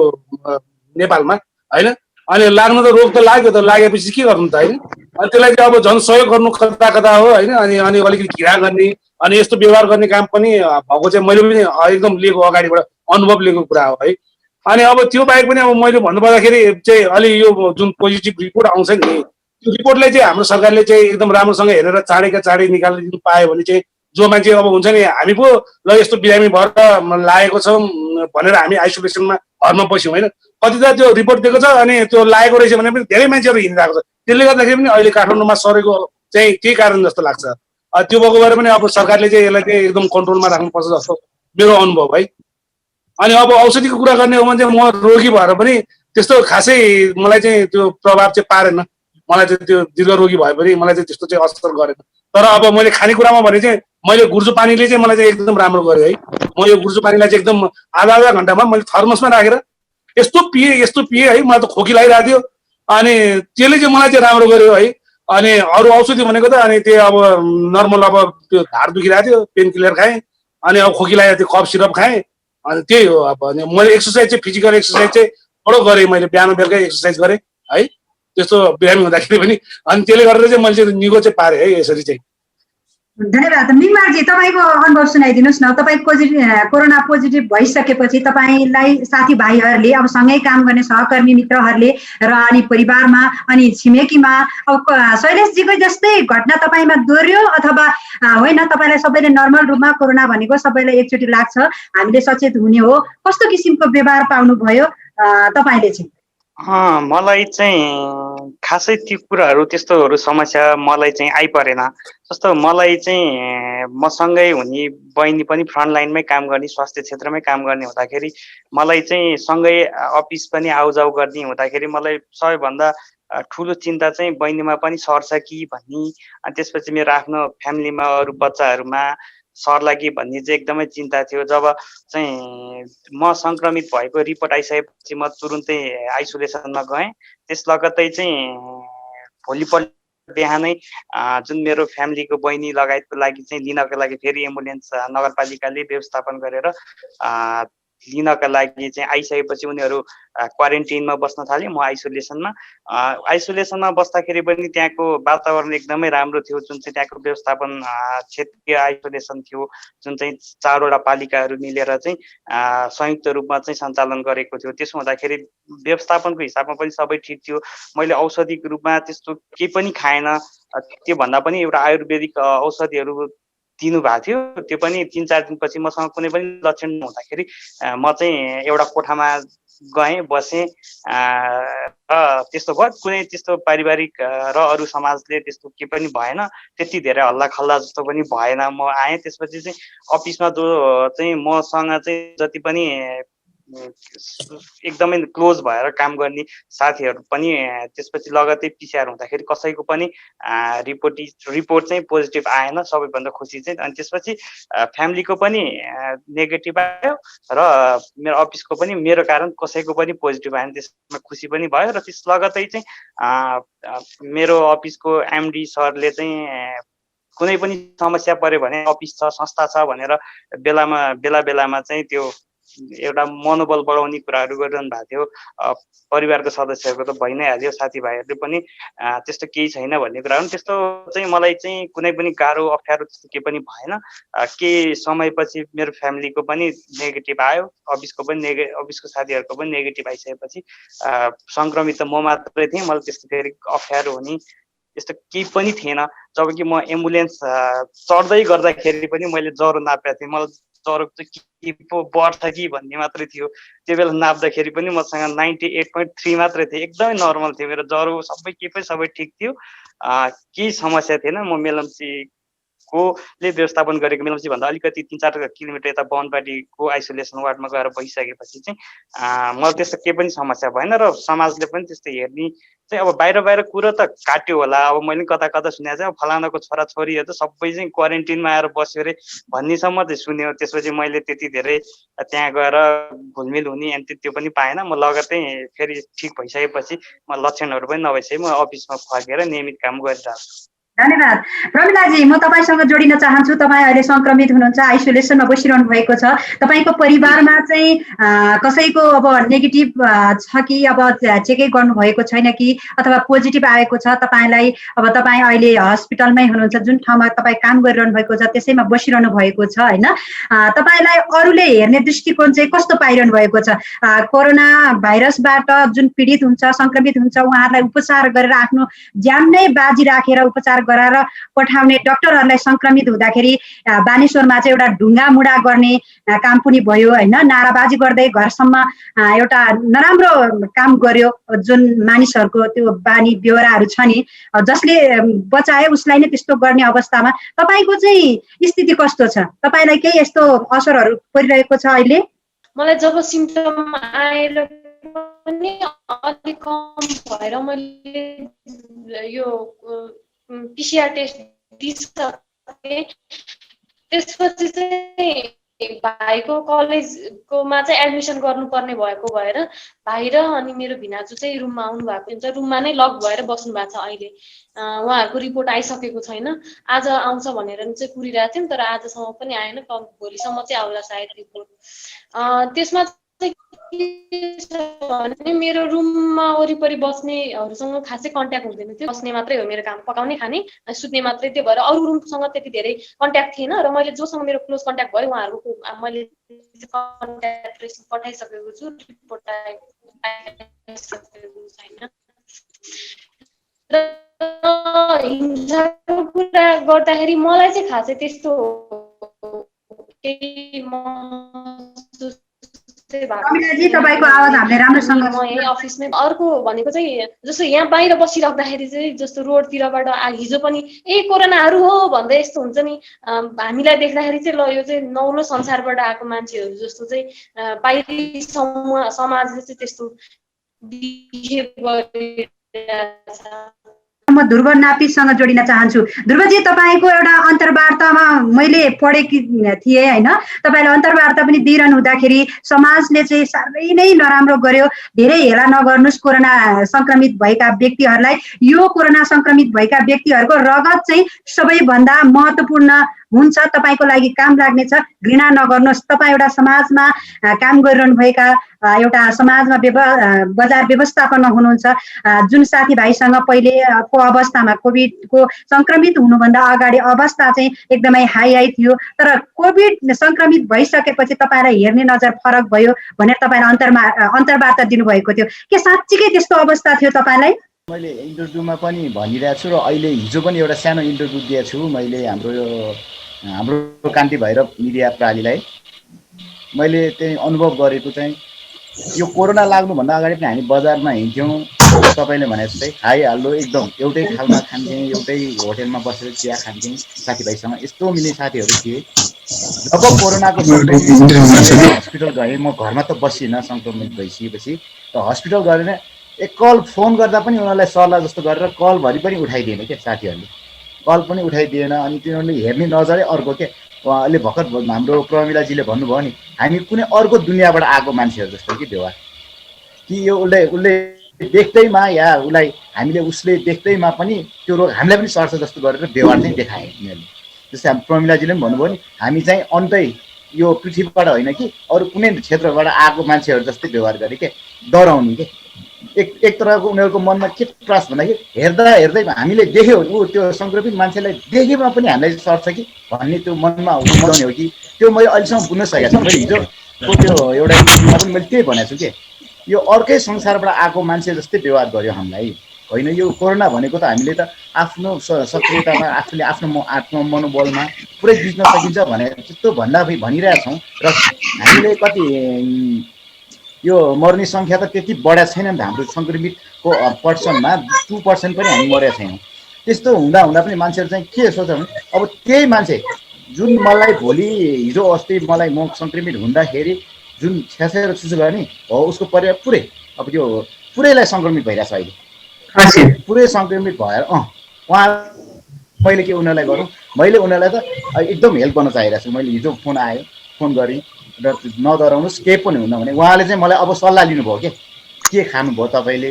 नेपालमा होइन। अनि लाग्नु त रोग त लाग्यो, त लागेपछि के गर्नु त होइन। अनि त्यसलाई चाहिँ अब झन् सहयोग गर्नु कता कता हो होइन। अनि अलिकति घृणा गर्ने अनि यस्तो व्यवहार गर्ने काम पनि भएको चाहिँ मैले पनि एकदम लिएको, अगाडिबाट अनुभव लिएको कुरा हो है। अनि अब त्यो बाहेक पनि अब मैले भन्नुपर्दाखेरि चाहिँ अलि यो जुन पोजिटिभ रिपोर्ट आउँछ नि, त्यो रिपोर्टलाई चाहिँ हाम्रो सरकारले चाहिँ एकदम राम्रोसँग हेरेर चाँडैका चाँडै निकालिदिनु पायो भने चाहिँ जो मान्छे अब हुन्छ नि हामी पो ल यस्तो बिरामी भएर लागेको छौँ भनेर हामी आइसोलेसनमा घरमा बस्यौँ होइन। कति त त्यो रिपोर्ट दिएको छ अनि त्यो लागेको रहेछ भने पनि धेरै मान्छेहरू हिँडिरहेको छ। त्यसले गर्दाखेरि पनि अहिले काठमाडौँमा सरेको चाहिँ केही कारण जस्तो लाग्छ। त्यो भएको भएर पनि अब सरकारले चाहिँ यसलाई चाहिँ एकदम कन्ट्रोलमा राख्नुपर्छ जस्तो मेरो अनुभव है। अनि अब औषधिको कुरा गर्ने हो भने चाहिँ म रोगी भएर पनि त्यस्तो खासै मलाई चाहिँ त्यो प्रभाव चाहिँ पारेन। मलाई चाहिँ त्यो दीर्घ रोगी भए पनि मलाई चाहिँ त्यस्तो चाहिँ असर गरेन। तर अब मैले खानेकुरामा भने चाहिँ मैले गुर्जो पानीले चाहिँ मलाई चाहिँ एकदम राम्रो गर्यो है। म यो गुर्जो पानीलाई चाहिँ एकदम आधा घन्टामा मैले थर्मसमा राखेर यस्तो पिएँ है। मलाई त खोकी लागिरहेको थियो। अनि त्यसले चाहिँ मलाई चाहिँ राम्रो गर्यो है। अनि अरू औषधि भनेको त अनि त्यो अब नर्मल अब त्यो ढाड दुखिरहेको थियो, पेन किलर खाएँ। अनि अब खोकी लागेको थियो, कफ सिरप खाएँ। अनि त्यही हो। अब मैले एक्सर्साइज चाहिँ फिजिकल एक्सर्साइज चाहिँ थोडो गरेँ, मैले बिहान बेलुकै एक्सर्साइज गरेँ है त्यस्तो बिरामी हुँदाखेरि पनि। अनि त्यसले गर्दा चाहिँ मैले चाहिँ निको चाहिँ पारेँ है यसरी चाहिँ।
धन्यवाद। मिङमारजी, तपाईँको अनुभव सुनाइदिनुहोस् न। तपाईँ कोरोना पोजिटिभ भइसकेपछि तपाईँलाई साथीभाइहरूले अब सँगै काम गर्ने सहकर्मी मित्रहरूले र अनि परिवारमा अनि छिमेकीमा अब शैलेशजीको जस्तै घटना तपाईँमा दोहोऱ्यो अथवा होइन, तपाईँलाई सबैले नर्मल रूपमा कोरोना भनेको सबैलाई एकचोटि लाग्छ, हामीले सचेत हुने हो, कस्तो किसिमको व्यवहार पाउनुभयो तपाईँले चाहिँ?
मलाई चाहिँ खासै त्यो कुराहरू त्यस्तोहरू समस्या मलाई चाहिँ आइपरेन। जस्तो मलाई चाहिँ मसँगै हुने बहिनी पनि फ्रन्ट लाइनमै काम गर्ने, स्वास्थ्य क्षेत्रमै काम गर्ने हुँदाखेरि मलाई चाहिँ सँगै अफिस पनि आउजाउ गर्ने हुँदाखेरि मलाई सबैभन्दा ठुलो चिन्ता चाहिँ बहिनीमा पनि सर्छ कि भन्ने, अनि त्यसपछि मेरो आफ्नो फ्यामिलीमा अरू बच्चाहरूमा सर्ला कि भन्ने चाहिँ एकदमै चिन्ता थियो। जब चाहिँ म सङ्क्रमित भएको रिपोर्ट आइसकेपछि म तुरुन्तै आइसोलेसनमा गएँ। त्यस लगत्तै चाहिँ भोलिपल्ट बिहानै जुन मेरो फ्यामिलीको बहिनी लगायतको लागि चाहिँ लिनको लागि फेरि एम्बुलेन्स नगरपालिकाले व्यवस्थापन गरेर लिनका लागि चाहिँ आइसकेपछि उनीहरू क्वारेन्टिनमा बस्न थाले। म आइसोलेसनमा बस्दाखेरि पनि त्यहाँको वातावरण एकदमै राम्रो थियो, जुन चाहिँ त्यहाँको व्यवस्थापन क्षेत्रीय आइसोलेसन थियो, जुन चाहिँ 4वटा पालिकाहरू मिलेर चाहिँ संयुक्त रूपमा चाहिँ सञ्चालन गरेको थियो। त्यसो हुँदाखेरि व्यवस्थापनको हिसाबमा पनि सबै ठिक थियो। मैले औषधिको रूपमा त्यस्तो केही पनि खाएन, त्योभन्दा पनि एउटा आयुर्वेदिक औषधिहरू दिनुभएको थियो। त्यो पनि 3-4 दिनपछि मसँग कुनै पनि लक्षण नहुँदाखेरि म चाहिँ एउटा कोठामा गएँ, बसेँ र त्यस्तो भयो। कुनै त्यस्तो पारिवारिक र अरू समाजले त्यस्तो केही पनि भएन, त्यति धेरै हल्ला खल्ला जस्तो पनि भएन। म आएँ, त्यसपछि चाहिँ अफिसमा जो चाहिँ मसँग चाहिँ जति पनि एकदमै क्लोज भएर काम गर्ने साथीहरू पनि त्यसपछि लगतै PCR हुँदाखेरि कसैको पनि रिपोर्ट चाहिँ पोजिटिभ आएन, सबैभन्दा खुसी चाहिँ। अनि त्यसपछि फ्यामिलीको पनि नेगेटिभ आयो र मेरो अफिसको पनि मेरो कारण कसैको पनि पोजिटिभ आएन, त्यसमा खुसी पनि भयो। र त्यस लगतै चाहिँ मेरो अफिसको MD सरले चाहिँ कुनै पनि समस्या पर्यो भने अफिस छ, संस्था छ भनेर बेला चाहिँ त्यो एउटा मनोबल बढाउने कुराहरू गरिरहनु भएको थियो। परिवारको सदस्यहरूको त भइ नै हाल्यो, साथीभाइहरूले पनि त्यस्तो केही छैन भन्ने कुरा हो। त्यस्तो चाहिँ मलाई चाहिँ कुनै पनि गाह्रो अप्ठ्यारो त्यस्तो केही पनि भएन। केही समयपछि मेरो फ्यामिलीको पनि नेगेटिभ आयो, अफिसको साथीहरूको पनि नेगेटिभ आइसकेपछि सङ्क्रमित त म मात्रै थिएँ। मलाई त्यस्तो फेरि अप्ठ्यारो हुने त्यस्तो केही पनि थिएन। जबकि म एम्बुलेन्स चढ्दै गर्दाखेरि पनि मैले ज्वरो नापेको थिएँ। मलाई ज्वरो चाहिँ के पो बढ्छ कि भन्ने मात्रै थियो। त्यो बेला नाप्दाखेरि पनि मसँग 98.3 मात्रै थियो, एकदमै नर्मल थियो। मेरो ज्वरो सबै ठिक थियो, केही समस्या थिएन। म मेलम्चीकोले व्यवस्थापन गरेको मेलम्ची भन्दा अलिकति 3-4 किलोमिटर यता बनपाटीको आइसोलेसन वार्डमा गएर बसिसकेपछि चाहिँ मलाई त्यस्तो केही पनि समस्या भएन। र समाजले पनि त्यस्तो हेर्ने चाहिँ अब बाहिर कुरो त काट्यो होला। अब मैले कता सुनेको चाहिँ फलानाको छोराछोरीहरू त सबै चाहिँ क्वारेन्टिनमा आएर बस्यो अरे भन्नेसम्म चाहिँ सुन्यो। त्यसपछि मैले त्यति धेरै त्यहाँ गएर घुलमिल हुने अनि त्यो पनि पाएन। म लगतै फेरि ठिक भइसकेपछि म लक्षणहरू पनि नभइसके म अफिसमा फर्केर नियमित काम गरिरहेको छु।
धन्यवाद। प्रमिलाजी, म तपाईँसँग जोडिन चाहन्छु। तपाईँ अहिले सङ्क्रमित हुनुहुन्छ, आइसोलेसनमा बसिरहनु भएको छ। तपाईँको परिवारमा चाहिँ कसैको अब नेगेटिभ छ कि अब चेकै गर्नुभएको छैन कि अथवा पोजिटिभ आएको छ तपाईँलाई? अब तपाईँ अहिले हस्पिटलमै हुनुहुन्छ, जुन ठाउँमा तपाईँ काम गरिरहनु भएको छ त्यसैमा बसिरहनु भएको छ होइन? तपाईँलाई अरूले हेर्ने दृष्टिकोण चाहिँ कस्तो पाइरहनु भएको छ? कोरोना भाइरसबाट जुन पीडित हुन्छ, सङ्क्रमित हुन्छ, उहाँहरूलाई उपचार गरेर आफ्नो ज्यान नै बाजी राखेर उपचार गराएर पठाउने डाक्टरहरूलाई सङ्क्रमित हुँदाखेरि बानेश्वरमा चाहिँ एउटा ढुङ्गा मुडा गर्ने काम पनि भयो होइन? नाराबाजी गर्दै घरसम्म एउटा नराम्रो काम गर्यो। जुन मानिसहरूको त्यो बानी बेहोराहरू छ नि, जसले बचायो उसलाई नै त्यस्तो गर्ने अवस्थामा तपाईँको चाहिँ स्थिति कस्तो छ? तपाईँलाई केही यस्तो असरहरू परिरहेको छ अहिले?
मलाई जब सिम्पटम आएर पनि अलिक कम भएर मैले यो PCR टेस्ट दिइसकेँ। त्यसपछि चाहिँ भाइको कलेजकोमा चाहिँ एडमिसन गर्नुपर्ने भएको भएर भाइ र अनि मेरो भिनाजु चाहिँ रुममा आउनु भएको हुन्छ। रुममा नै लक भएर बस्नु भएको छ अहिले। उहाँहरूको रिपोर्ट आइसकेको छैन, आज आउँछ भनेर चाहिँ कुरिरहेको थियौँ, तर आजसम्म पनि आएन। भोलिसम्म चाहिँ आउला सायद रिपोर्ट। त्यसमा भने मेरो रुममा वरिपरि बस्नेहरूसँग खासै कन्ट्याक्ट हुँदैन थियो। बस्ने मात्रै हो मेरो काम, पकाउने खाने सुत्ने मात्रै। त्यो भएर अरू रुमसँग त्यति धेरै कन्ट्याक्ट थिएन। र मैले जोसँग मेरो क्लोज कन्ट्याक्ट भयो उहाँहरूको मैले कन्ट्याक्ट ट्रेसिङ पठाइसकेको छु, रिपोर्ट आइसकेको छैन। र हिंसाको कुरा गर्दाखेरि मलाई चाहिँ खासै त्यस्तो केही महसुस
प्रमिलाजी, तपाईँको आवाज हामीले राम्रोसँग
म यही अफिसमै। अर्को भनेको चाहिँ जस्तो यहाँ बाहिर बसिराख्दाखेरि चाहिँ जस्तो रोडतिरबाट हिजो पनि कोरोनाहरू हो भन्दै यस्तो हुन्छ नि, हामीलाई देख्दाखेरि चाहिँ ल यो चाहिँ नौलो संसारबाट आएको मान्छेहरू जस्तो चाहिँ बाहिरी समाजले चाहिँ त्यस्तो बिहेभ गरिरहेछ।
म ध्रुव नापिसँग जोडिन चाहन्छु। ध्रुवजी, तपाईँको एउटा अन्तर्वार्तामा मैले पढेकी थिएँ होइन, तपाईँले अन्तर्वार्ता पनि दिइरहनु हुँदाखेरि समाजले चाहिँ साह्रै नै नराम्रो गर्यो, धेरै हेला नगर्नुहोस् कोरोना संक्रमित भएका व्यक्तिहरूलाई, यो कोरोना संक्रमित भएका व्यक्तिहरूको रगत चाहिँ सबैभन्दा महत्त्वपूर्ण हुन्छ, तपाईँको लागि काम लाग्नेछ, घृणा नगर्नुहोस्। तपाईँ एउटा समाजमा काम गरिरहनु भएका एउटा समाजमा बजार व्यवस्थापनमा हुनुहुन्छ, जुन साथीभाइसँग पहिलेको अवस्थामा कोभिडको सङ्क्रमित हुनुभन्दा अगाडि अवस्था चाहिँ एकदमै हाई थियो, तर कोभिड सङ्क्रमित भइसकेपछि तपाईँलाई हेर्ने नजर फरक भयो भनेर तपाईँलाई अन्तर्वार्ता दिनुभएको थियो। के साँच्चीकै त्यस्तो अवस्था थियो तपाईँलाई?
मैले इन्टरभ्यूमा पनि भनिरहेको छु र अहिले हिजो पनि एउटा सानो इन्टरभ्यू दिएको छु मैले हाम्रो कान्ति भैरव मिडिया प्रणालीलाई। मैले त्यही अनुभव गरेको चाहिँ यो कोरोना लाग्नुभन्दा अगाडि पनि हामी बजारमा हिँड्थ्यौँ, तपाईँले भने जस्तै खाइहाल्दो, एकदम एउटै ठाउँमा खान्थ्यौँ, एउटै होटेलमा बसेर चिया खान्थ्यौँ साथीभाइसँग, यस्तो मिल्ने साथीहरू थिए। जब कोरोनाको हस्पिटल गएँ, म घरमा त बसिनँ सङ्क्रमित भइसकेपछि, त हस्पिटल गएर एक कल फोन गर्दा पनि उनीहरूलाई सल्लाह जस्तो गरेर कलभरि पनि उठाइदिएन क्या साथीहरूले, कल पनि उठाइदिएन। अनि तिनीहरूले हेर्ने नजरै अर्को के, अहिले भर्खर हाम्रो प्रमिलाजीले भन्नुभयो नि, हामी कुनै अर्को दुनियाँबाट आएको मान्छेहरू जस्तो कि व्यवहार, कि यो उसले देख्दैमा या उसले देख्दैमा पनि त्यो रोग हामीलाई पनि सर्छ जस्तो गरेर व्यवहार चाहिँ देखाए यिनीहरूले। जस्तै हाम्रो प्रमिलाजीले पनि भन्नुभयो नि, हामी चाहिँ अन्तै यो पृथ्वीबाट होइन कि अरू कुनै क्षेत्रबाट आएको मान्छेहरू जस्तै व्यवहार गरे के, डराउने के। एक तरहको उनीहरूको मनमा के त्रास भन्दाखेरि हेर्दै हामीले देख्यो त्यो सङ्क्रमित मान्छेलाई देखेमा पनि हामीलाई सर्छ कि भन्ने त्यो मनमा हुने हो कि, त्यो मैले अहिलेसम्म बुझ्न सकेको छु। मैले हिजोको त्यो एउटा इन्टरभ्यूमा पनि मैले त्यही भनेको छु कि यो अर्कै संसारबाट आएको मान्छे जस्तै व्यवहार गर्यो हामीलाई होइन। यो कोरोना भनेको त हामीले त आफ्नो सक्रियतामा आफूले आफ्नो मनोबलमा पुरै जित्न सकिन्छ भने त्यस्तो भनिरहेछौँ र हामीले कति यो मर्ने सङ्ख्या त त्यति बढाएको छैन नि त, हाम्रो सङ्क्रमितको पर्सनमा 2% पनि हामी मरेका छैनौँ। त्यस्तो हुँदा पनि मान्छेहरू चाहिँ के सोच्छ भने अब त्यही मान्छे जुन मलाई भोलि हिजो अस्ति मलाई म सङ्क्रमित हुँदाखेरि जुन छ्यासेर सुसु गर्ने हो उसको परिवार पुरै अब त्यो पुरैलाई सङ्क्रमित भइरहेछ अहिले, पुरै सङ्क्रमित भएर उहाँ मैले के उनीहरूलाई गरौँ, मैले उनीहरूलाई त एकदम हेल्प गर्न चाहिरहेको छु। मैले हिजो फोन गरेँ र नडराउनुहोस् केही पनि हुन्न भने उहाँले चाहिँ मलाई अब सल्लाह लिनुभयो के खानुभयो तपाईँले,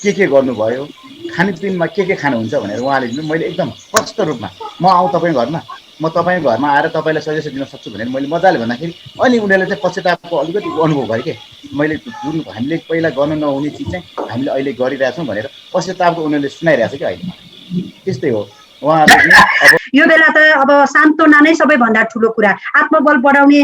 के गर्नुभयो, खानपिनमा के खानुहुन्छ भनेर उहाँले दिनु। मैले एकदम स्पष्ट रूपमा म आउँ तपाईँको घरमा, म तपाईँको घरमा आएर तपाईँलाई सजेसन दिन सक्छु भनेर मैले मजाले भन्दाखेरि अनि उनीहरूले चाहिँ पश्चातापको अलिकति अनुभव गरे कि मैले जुन हामीले पहिला गर्न नहुने चिज चाहिँ हामीले अहिले गरिरहेछौँ भनेर पश्चातापको उनीहरूले सुनाइरहेछ कि अहिले। त्यस्तै हो उहाँहरूले।
यो बेला त अब सान्त्वना नै सबैभन्दा ठुलो कुरा, आत्मबल बढाउने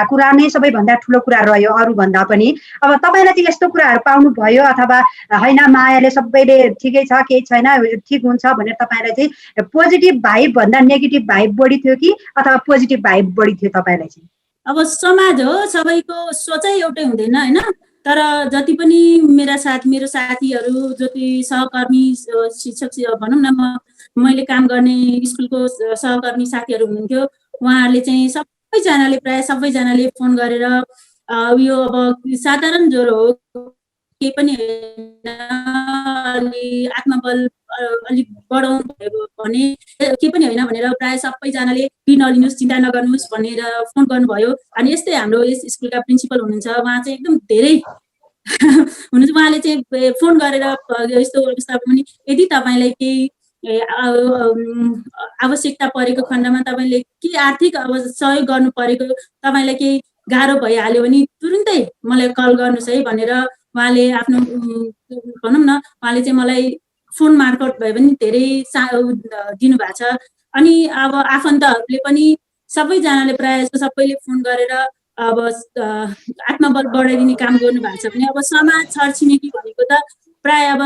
कुरा नै सबैभन्दा ठुलो कुरा रह्यो अरूभन्दा पनि। अब तपाईँलाई चाहिँ यस्तो कुराहरू पाउनु भयो अथवा होइन मायाले सबैले ठिकै छ केही छैन ठिक हुन्छ भनेर तपाईँलाई चाहिँ पोजिटिभ भाइब भन्दा नेगेटिभ भाइब बढी थियो कि अथवा पोजिटिभ भाइब बढी थियो तपाईँलाई चाहिँ?
अब समाज हो, सबैको सोचै एउटै हुँदैन होइन, तर जति पनि मेरो साथीहरू जति सहकर्मी शिक्षक भनौँ न, मैले काम गर्ने स्कुलको सहकर्मी साथीहरू हुनुहुन्थ्यो, उहाँहरूले चाहिँ प्राय सबैजनाले फोन गरेर यो अब साधारण ज्वरो हो केही पनि होइन, आत्मबल अलिक बढाउनु भयो भने केही पनि होइन भनेर प्राय सबैजनाले नलिनुहोस्, चिन्ता नगर्नुहोस् भनेर फोन गर्नुभयो। अनि यस्तै हाम्रो यस स्कुलका प्रिन्सिपल हुनुहुन्छ, उहाँ चाहिँ एकदम धेरै हुनुहुन्छ, उहाँले चाहिँ फोन गरेर यस्तो अवस्था पनि यदि तपाईँलाई केही आवश्यकता परेको खण्डमा तपाईँले के आर्थिक सहयोग गर्नु परेको तपाईँलाई केही गाह्रो भइहाल्यो भने तुरुन्तै मलाई कल गर्नुहोस् है भनेर उहाँले आफ्नो भनौँ न उहाँले चाहिँ मलाई फोन मार्फत भए पनि धेरै दिनुभएको छ। अनि अब आफन्तहरूले पनि सबैजनाले प्रायः जस्तो सबैले फोन गरेर अब आत्मबल बढाइदिने काम गर्नुभएको छ भने अब समाज छरछिमेकी भनेको त प्राय अब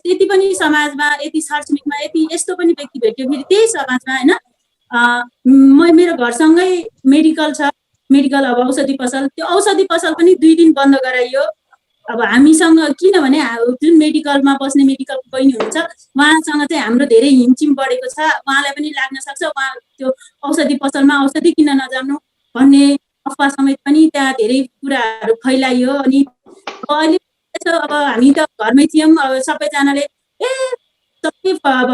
यति पनि समाजमा यति छरछिमेकमा यस्तो पनि व्यक्ति भेट्यो फेरि त्यही समाजमा होइन। मेरो घरसँगै मेडिकल छ, मेडिकल अब औषधि पसल, त्यो औषधि पसल पनि 2 दिन बन्द गराइयो। अब हामीसँग किनभने जुन मेडिकलमा बस्ने मेडिकलको बहिनी हुनुहुन्छ उहाँसँग चाहिँ हाम्रो धेरै हिमचिम बढेको छ, उहाँलाई पनि लाग्न सक्छ, उहाँ त्यो औषधि पसलमा औषधि किन्न नजानु भन्ने अफवाह समेत पनि त्यहाँ धेरै कुराहरू फैलाइयो। अनि अहिले अब हामी त घरमै थियौँ, अब सबैजनाले सबै अब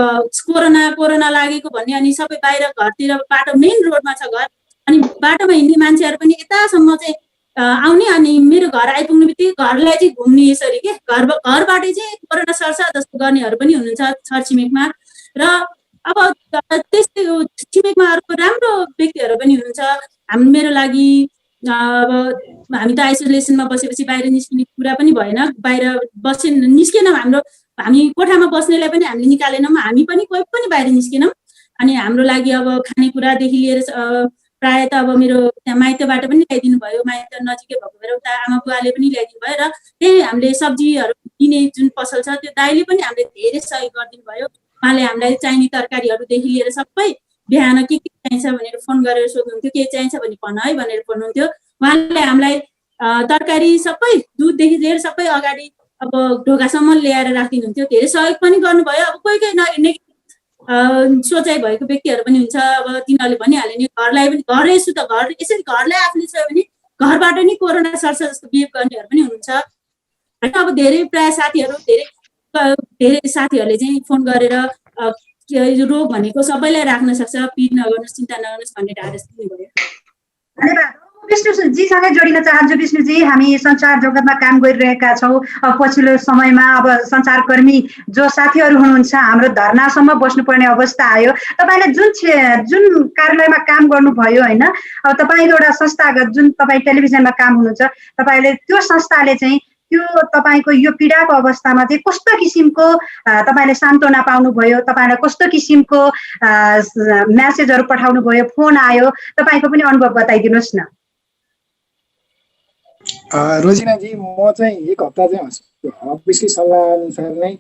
कोरोना लागेको भन्ने अनि सबै बाहिर घरतिर बाटो मेन रोडमा छ घर अनि बाटोमा हिँड्ने मान्छेहरू पनि यतासम्म चाहिँ आउने अनि मेरो घर आइपुग्ने बित्तिकै घरलाई चाहिँ घुम्ने यसरी के घरबाटै चाहिँ कोरोना सर्छ जस्तो गर्नेहरू पनि हुनुहुन्छ छरछिमेकमा र अब त्यस्तै छिमेकमा अर्को राम्रो व्यक्तिहरू पनि हुनुहुन्छ मेरो लागि अब हामी त आइसोलेसनमा बसेपछि बाहिर निस्किने कुरा पनि भएन बाहिर निस्केनौँ हामी कोठामा बस्नेलाई पनि हामीले निकालेनौँ हामी पनि कोही पनि बाहिर निस्केनौँ अनि हाम्रो लागि अब खानेकुरादेखि लिएर प्रायः त अब मेरो त्यहाँ माइतबाट पनि ल्याइदिनु भयो माइत नजिकै भएको भएर उता आमा बुवाले पनि ल्याइदिनु भयो र त्यही हामीले सब्जीहरू दिने जुन पसल छ त्यो दाइले पनि हामीले धेरै सहयोग गरिदिनु भयो उहाँले हामीलाई चाहिने तरकारीहरूदेखि लिएर सबै बिहान के चाहिन्छ भनेर फोन गरेर सोध्नुहुन्थ्यो के चाहिन्छ भने भन है भनेर भन्नुहुन्थ्यो उहाँले हामीलाई तरकारी सबै दुधदेखि लिएर सबै अगाडि अब ढोकासम्म ल्याएर राखिदिनुहुन्थ्यो धेरै सहयोग पनि गर्नुभयो अब कोही कोही सोचाइ भएको व्यक्तिहरू पनि हुन्छ अब तिनीहरूले भनिहाल्यो नि घरलाई पनि घर यसो त घर यसरी घरलाई आफूले छ भने घरबाट नि कोरोना सर्छ जस्तो बिहेभ गर्नेहरू पनि हुनुहुन्छ होइन अब धेरै प्रायः साथीहरू धेरै साथीहरूले चाहिँ फोन गरेर रोग भनेको सबैलाई राख्न सक्छ पिर नगर्नुहोस् चिन्ता नगर्नुहोस् भन्ने ढाडस दिनुभयो।
धन्यवाद। विष्णुजीसँगै जोडिन चाहन्छु। विष्णुजी, हामी सञ्चार जगतमा काम गरिरहेका छौँ। पछिल्लो समयमा अब सञ्चारकर्मी जो साथीहरू हुनुहुन्छ हाम्रो धरनासम्म बस्नुपर्ने अवस्था आयो। तपाईँले जुन कार्यालयमा काम गर्नुभयो होइन, अब तपाईँको एउटा संस्थागत जुन तपाईँ टेलिभिजनमा काम हुनुहुन्छ, तपाईँले त्यो संस्थाले चाहिँ त्यो तपाईँको यो पीडाको अवस्थामा चाहिँ कस्तो किसिमको तपाईँले सान्त्वना पाउनुभयो, तपाईँलाई कस्तो किसिमको म्यासेजहरू पठाउनु भयो, फोन आयो, तपाईँको पनि अनुभव बताइदिनुहोस् न।
रोजिनाजी, म चाहिँ एक हप्ता चाहिँ अफिसकै सल्लाह अनुसार नै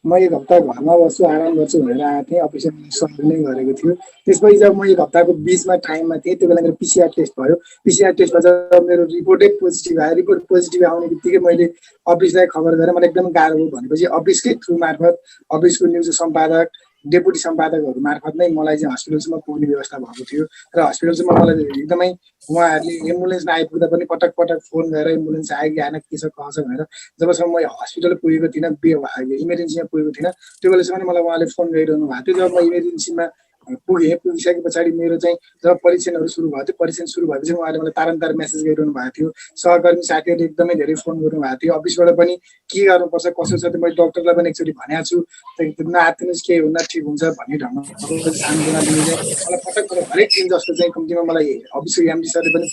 म एक हप्ता घरमा बस्छु आराम गर्छु भनेर आएको थिएँ। अफिसले सहयोग नै गरेको थियो। त्यसपछि जब म एक हप्ताको बिचमा टाइममा थिएँ त्यो बेला मेरो पिसिआर टेस्ट भयो। पिसिआर टेस्टमा जब मेरो रिपोर्टै पोजिटिभ आयो, रिपोर्ट पोजिटिभ आउने बित्तिकै मैले अफिसलाई खबर गरेँ मलाई एकदम गाह्रो भयो भनेपछि अफिसकै थ्रु मार्फत अफिसको न्युज सम्पादक डेपुटी सम्पादकहरू मार्फत नै मलाई चाहिँ हस्पिटलसम्म पुग्ने व्यवस्था भएको थियो र हस्पिटलसम्म मलाई एकदमै उहाँहरूले एम्बुलेन्स नआइपुग्दा पनि पटक पटक फोन गरेर एम्बुलेन्स आयो कि आएन के छ कसो भनेर जबसम्म म हस्पिटल पुगेको थिइनँ इमर्जेन्सीमा पुगेको थिइनँ त्यो बेलासम्म मलाई उहाँले फोन गरिरहनु भएको थियो। जब म इमर्जेन्सीमा पुगिसके पछाडि मेरो चाहिँ जब परीक्षणहरू सुरु भयो त्यो परीक्षण सुरु भएपछि उहाँले मलाई तारन्तार मेसेज गरिरहनु भएको थियो। सहकर्मी साथीहरूले एकदमै धेरै फोन गर्नुभएको थियो। अफिसबाट पनि के गर्नुपर्छ कसो छ त्यो मैले डक्टरलाई पनि एकचोटि भनेको छु, नआत्तिनुहोस् के हुन ठिक हुन्छ भन्ने ढङ्गमा सान्त्वना दिने चाहिँ मलाई पटक पटक हरेक दिन जस्तो चाहिँ कम्तीमा मलाई अफिसको एमडी सरले पनि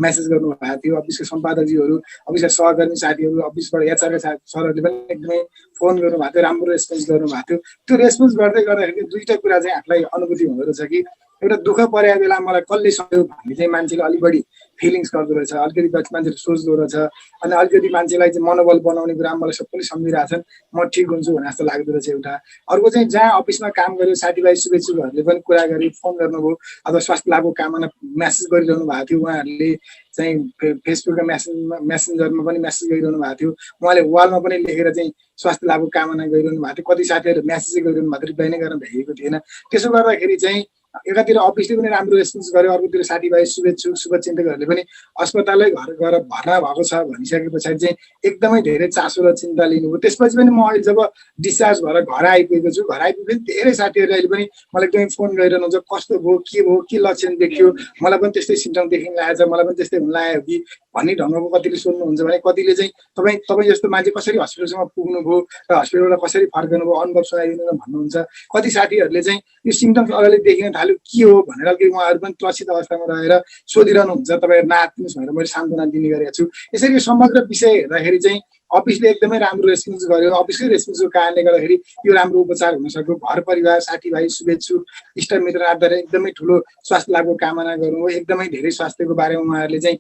मेसेज गर्नुभएको थियो। अफिसको सम्पादकजीहरू, अफिसका सहकर्मी साथीहरू, अफिसबाट एचआरका सरहरूले पनि एकदमै फोन गर्नुभएको थियो, राम्रो रेस्पोन्स गर्नुभएको थियो। त्यो रेस्पोन्स गर्दै गर्दाखेरि दुईवटा कुरा चाहिँ आफूलाई अनुभूति हुँदो रहेछ कि एउटा दुःख परेको बेला मलाई कसले सक्यो भन्ने चाहिँ मान्छेले अलिक बढी फिलिङ्स गर्दो रहेछ, अलिकति मान्छेले सोच्दो रहेछ अनि अलिकति मान्छेलाई चाहिँ मनोबल बनाउने कुरा मलाई सबैले सम्झिरहेछन् म ठिक हुन्छु भने जस्तो लाग्दो रहेछ एउटा। अर्को चाहिँ जहाँ अफिसमा काम गर्यो साथीभाइ शुभेच्छुकहरूले पनि कुरा गरी फोन गर्नुभयो अथवा स्वास्थ्य लाभको कामना मेसेज गरिरहनु भएको थियो। उहाँहरूले चाहिँ फेसबुकका मेसेन्जरमा पनि मेसेज गरिरहनु भएको थियो। उहाँले वालमा पनि लेखेर चाहिँ स्वास्थ्य लाभको कामना गरिरहनु भएको थियो। कति साथीहरू मेसेज गरिरहनु भएको थियो, रिप्लाई नै गर्न भ्याइएको थिएन। त्यसो गर्दाखेरि चाहिँ एकातिर अफिसले पनि राम्रो रेस्पोन्स गर्यो, अर्कोतिर साथीभाइ शुभचिन्तकहरूले पनि अस्पतालमै घर गएर भर्ना भएको छ भनिसके पछाडि चाहिँ एकदमै धेरै चासो र चिन्ता लिनुभयो। त्यसपछि पनि म अहिले जब डिस्चार्ज भएर घर आइपुगेको छु, घर आइपुगेपछि धेरै साथीहरूले अहिले पनि मलाई एकदमै फोन गरिरहनुहुन्छ कस्तो भयो के लक्षण देखियो, मलाई पनि त्यस्तै सिम्टम देखिन लागेको छ, मलाई पनि त्यस्तै हुन लाग्यो कि भन्ने ढङ्गको कतिले सोध्नुहुन्छ भने कतिले चाहिँ तपाईँ जस्तो मान्छे कसरी हस्पिटलसम्म पुग्नुभयो र हस्पिटलबाट कसरी फर्कनुभयो अनुभव सुनाइदिनु भन्नुहुन्छ। कति साथीहरूले चाहिँ यो सिम्टम्स अगाडि देखिन थाल्यो के हो भनेर अलिकति उहाँहरू पनि त्रसित अवस्थामा रहेर सोधिरहनुहुन्छ। तपाईँहरू नआत्तिनुहोस् भनेर मैले सान्त्वना दिने गरेको छु। यसरी यो समग्र विषय हेर्दाखेरि चाहिँ अफिसले एकदमै राम्रो रेस्पोन्स गर्यो। अफिसकै रेस्पोन्सको कारणले गर्दाखेरि यो राम्रो उपचार हुन सक्यो। घर परिवार साथीभाइ शुभेच्छुक इष्टमित्र आधार एकदमै ठुलो स्वास्थ्य लाभको कामना गर्नुभयो। एकदमै धेरै स्वास्थ्यको बारेमा उहाँहरूले चाहिँ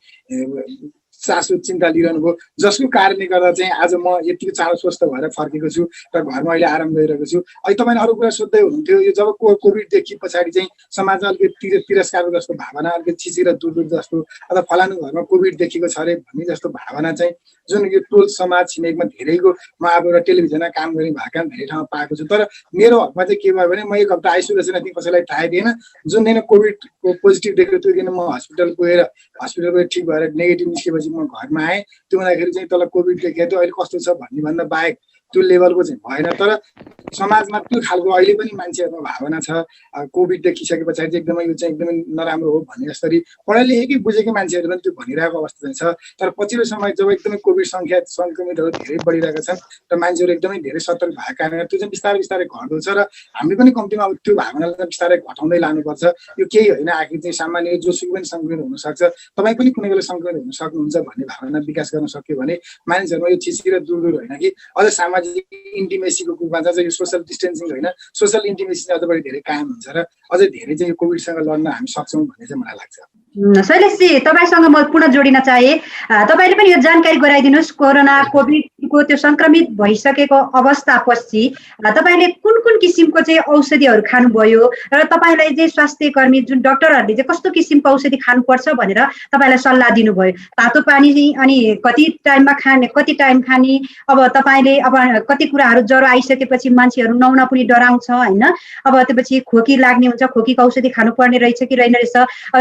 चासो चिन्ता लिइरहनु भयो, जसको कारणले गर्दा चाहिँ आज म यतिको चाँडो स्वस्थ भएर फर्केको छु र घरमा अहिले आराम गरिरहेको छु। अहिले तपाईँले अरू कुरा सोध्दै हुनुहुन्थ्यो यो जब कोभिडदेखि पछाडि चाहिँ समाजमा अलिकति तिरस्कारको जस्तो भावना, अलिकति छिचेर दूर जस्तो अथवा फलानु घरमा कोभिड देखेको छ अरे भन्ने जस्तो भावना चाहिँ जुन यो टोल समाज छिमेकमा धेरैको म अब एउटा टेलिभिजनमा काम गर्ने भएका धेरै ठाउँमा पाएको छु। तर मेरो हकमा चाहिँ के भयो भने म एक हप्ता आइसोलेसन थिएँ, कसैलाई थाहै दिएन। जुन दिन कोभिडको पोजिटिभ देखेको त्यो दिन म हस्पिटल गएर ठिक भएर नेगेटिभ निस्केपछि म घरमा आएँ। त्यो हुँदाखेरि चाहिँ तल कोभिड देखेको थियो, अहिले कस्तो छ भन्ने भन्दा बाहेक त्यो लेभलको चाहिँ भएन। तर समाजमा त्यो खालको अहिले पनि मान्छेहरूमा भावना छ कोभिड देखिसके पछाडि चाहिँ एकदमै यो चाहिँ एकदमै नराम्रो हो भन्ने जसरी पढे लेखेकै बुझेकै मान्छेहरू पनि त्यो भनिरहेको अवस्था चाहिँ छ। तर पछिल्लो समय जब एकदमै कोभिड सङ्क्रमितहरू धेरै बढिरहेका छन् र मान्छेहरू एकदमै धेरै सतर्क भएको कारणले त्यो चाहिँ बिस्तारै बिस्तारै घट्दो छ र हामी पनि कम्तीमा अब त्यो भावनालाई चाहिँ बिस्तारै घटाउँदै लानुपर्छ। यो केही होइन, आखिर चाहिँ सामान्य जोसुकै पनि सङ्क्रमित हुनसक्छ, तपाईँ पनि कुनै बेला सङ्क्रमित हुन सक्नुहुन्छ भन्ने भावना विकास गर्न सक्यो भने मानिसहरूमा यो छिछि र दूर दूर होइन कि अझ सामाजिक इन्टिमेसीको रूपमा चाहिँ यो सोसल डिस्टेन्सिङ होइन, सोसल इन्टिमेसी चाहिँ अझ बढी धेरै कायम हुन्छ र अझै धेरै चाहिँ यो कोभिडसँग लड्न हामी सक्छौँ भन्ने चाहिँ मलाई लाग्छ।
शैलेशजी, तपाईँसँग म पुनः जोडिन चाहे, तपाईँले पनि यो जानकारी गराइदिनुहोस्। कोरोना कोभिडको त्यो सङ्क्रमित भइसकेको अवस्थापछि तपाईँले कुन कुन किसिमको चाहिँ औषधिहरू खानुभयो र तपाईँलाई चाहिँ स्वास्थ्य कर्मी जुन डाक्टरहरूले चाहिँ कस्तो किसिमको औषधि खानुपर्छ भनेर तपाईँलाई सल्लाह दिनुभयो? तातो पानी अनि कति टाइममा खाने, कति टाइम खाने, अब तपाईँले अब कति कुराहरू ज्वरो आइसकेपछि मान्छेहरू नुहाउन पनि डराउँछ होइन, अब त्यसपछि खोकी लाग्ने हुन्छ, खोकीको औषधि खानुपर्ने रहेछ कि रहेन रहेछ,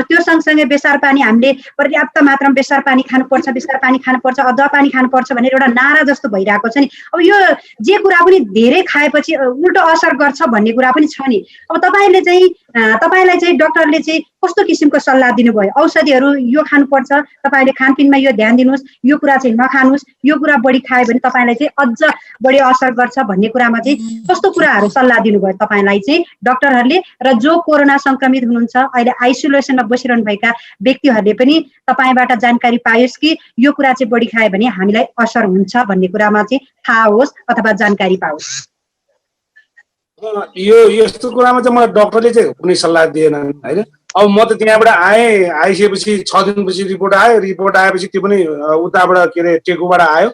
त्यो सँगसँगै बेसार पानी हामीले पर्याप्त मात्रामा बेसार पानी खानुपर्छ, बेसार पानी खानुपर्छ, अदुवा पानी खानुपर्छ भनेर एउटा नारा जस्तो भइरहेको छ नि। अब यो जे कुरा पनि धेरै खाएपछि उल्टो असर गर्छ भन्ने कुरा पनि छ नि। अब तपाईँलाई चाहिँ डाक्टरले चाहिँ कस्तो किसिमको सल्लाह दिनुभयो? औषधिहरू यो खानुपर्छ, तपाईँले खानपिनमा यो ध्यान दिनुहोस्, यो कुरा चाहिँ नखानुहोस्, यो कुरा बढी खायो भने तपाईँलाई चाहिँ अझ बढी असर गर्छ भन्ने कुरामा चाहिँ कस्तो कुराहरू सल्लाह दिनुभयो तपाईँलाई चाहिँ डाक्टरहरूले? र जो कोरोना सङ्क्रमित हुनुहुन्छ, अहिले आइसोलेसनमा बसिरहनु भएका व्यक्तिहरूले पनि तपाईँबाट जानकारी पायोस् कि यो कुरा चाहिँ बढी खायो भने हामीलाई असर हुन्छ भन्ने कुरामा चाहिँ थाहा होस् अथवा जानकारी पाओस्।
यो यस्तो कुरामा चाहिँ मलाई डक्टरले चाहिँ कुनै सल्लाह दिएन होइन। अब म त त्यहाँबाट आइसकेपछि 6 दिनपछि रिपोर्ट आएपछि त्यो पनि उताबाट के अरे टेकुबाट आयो।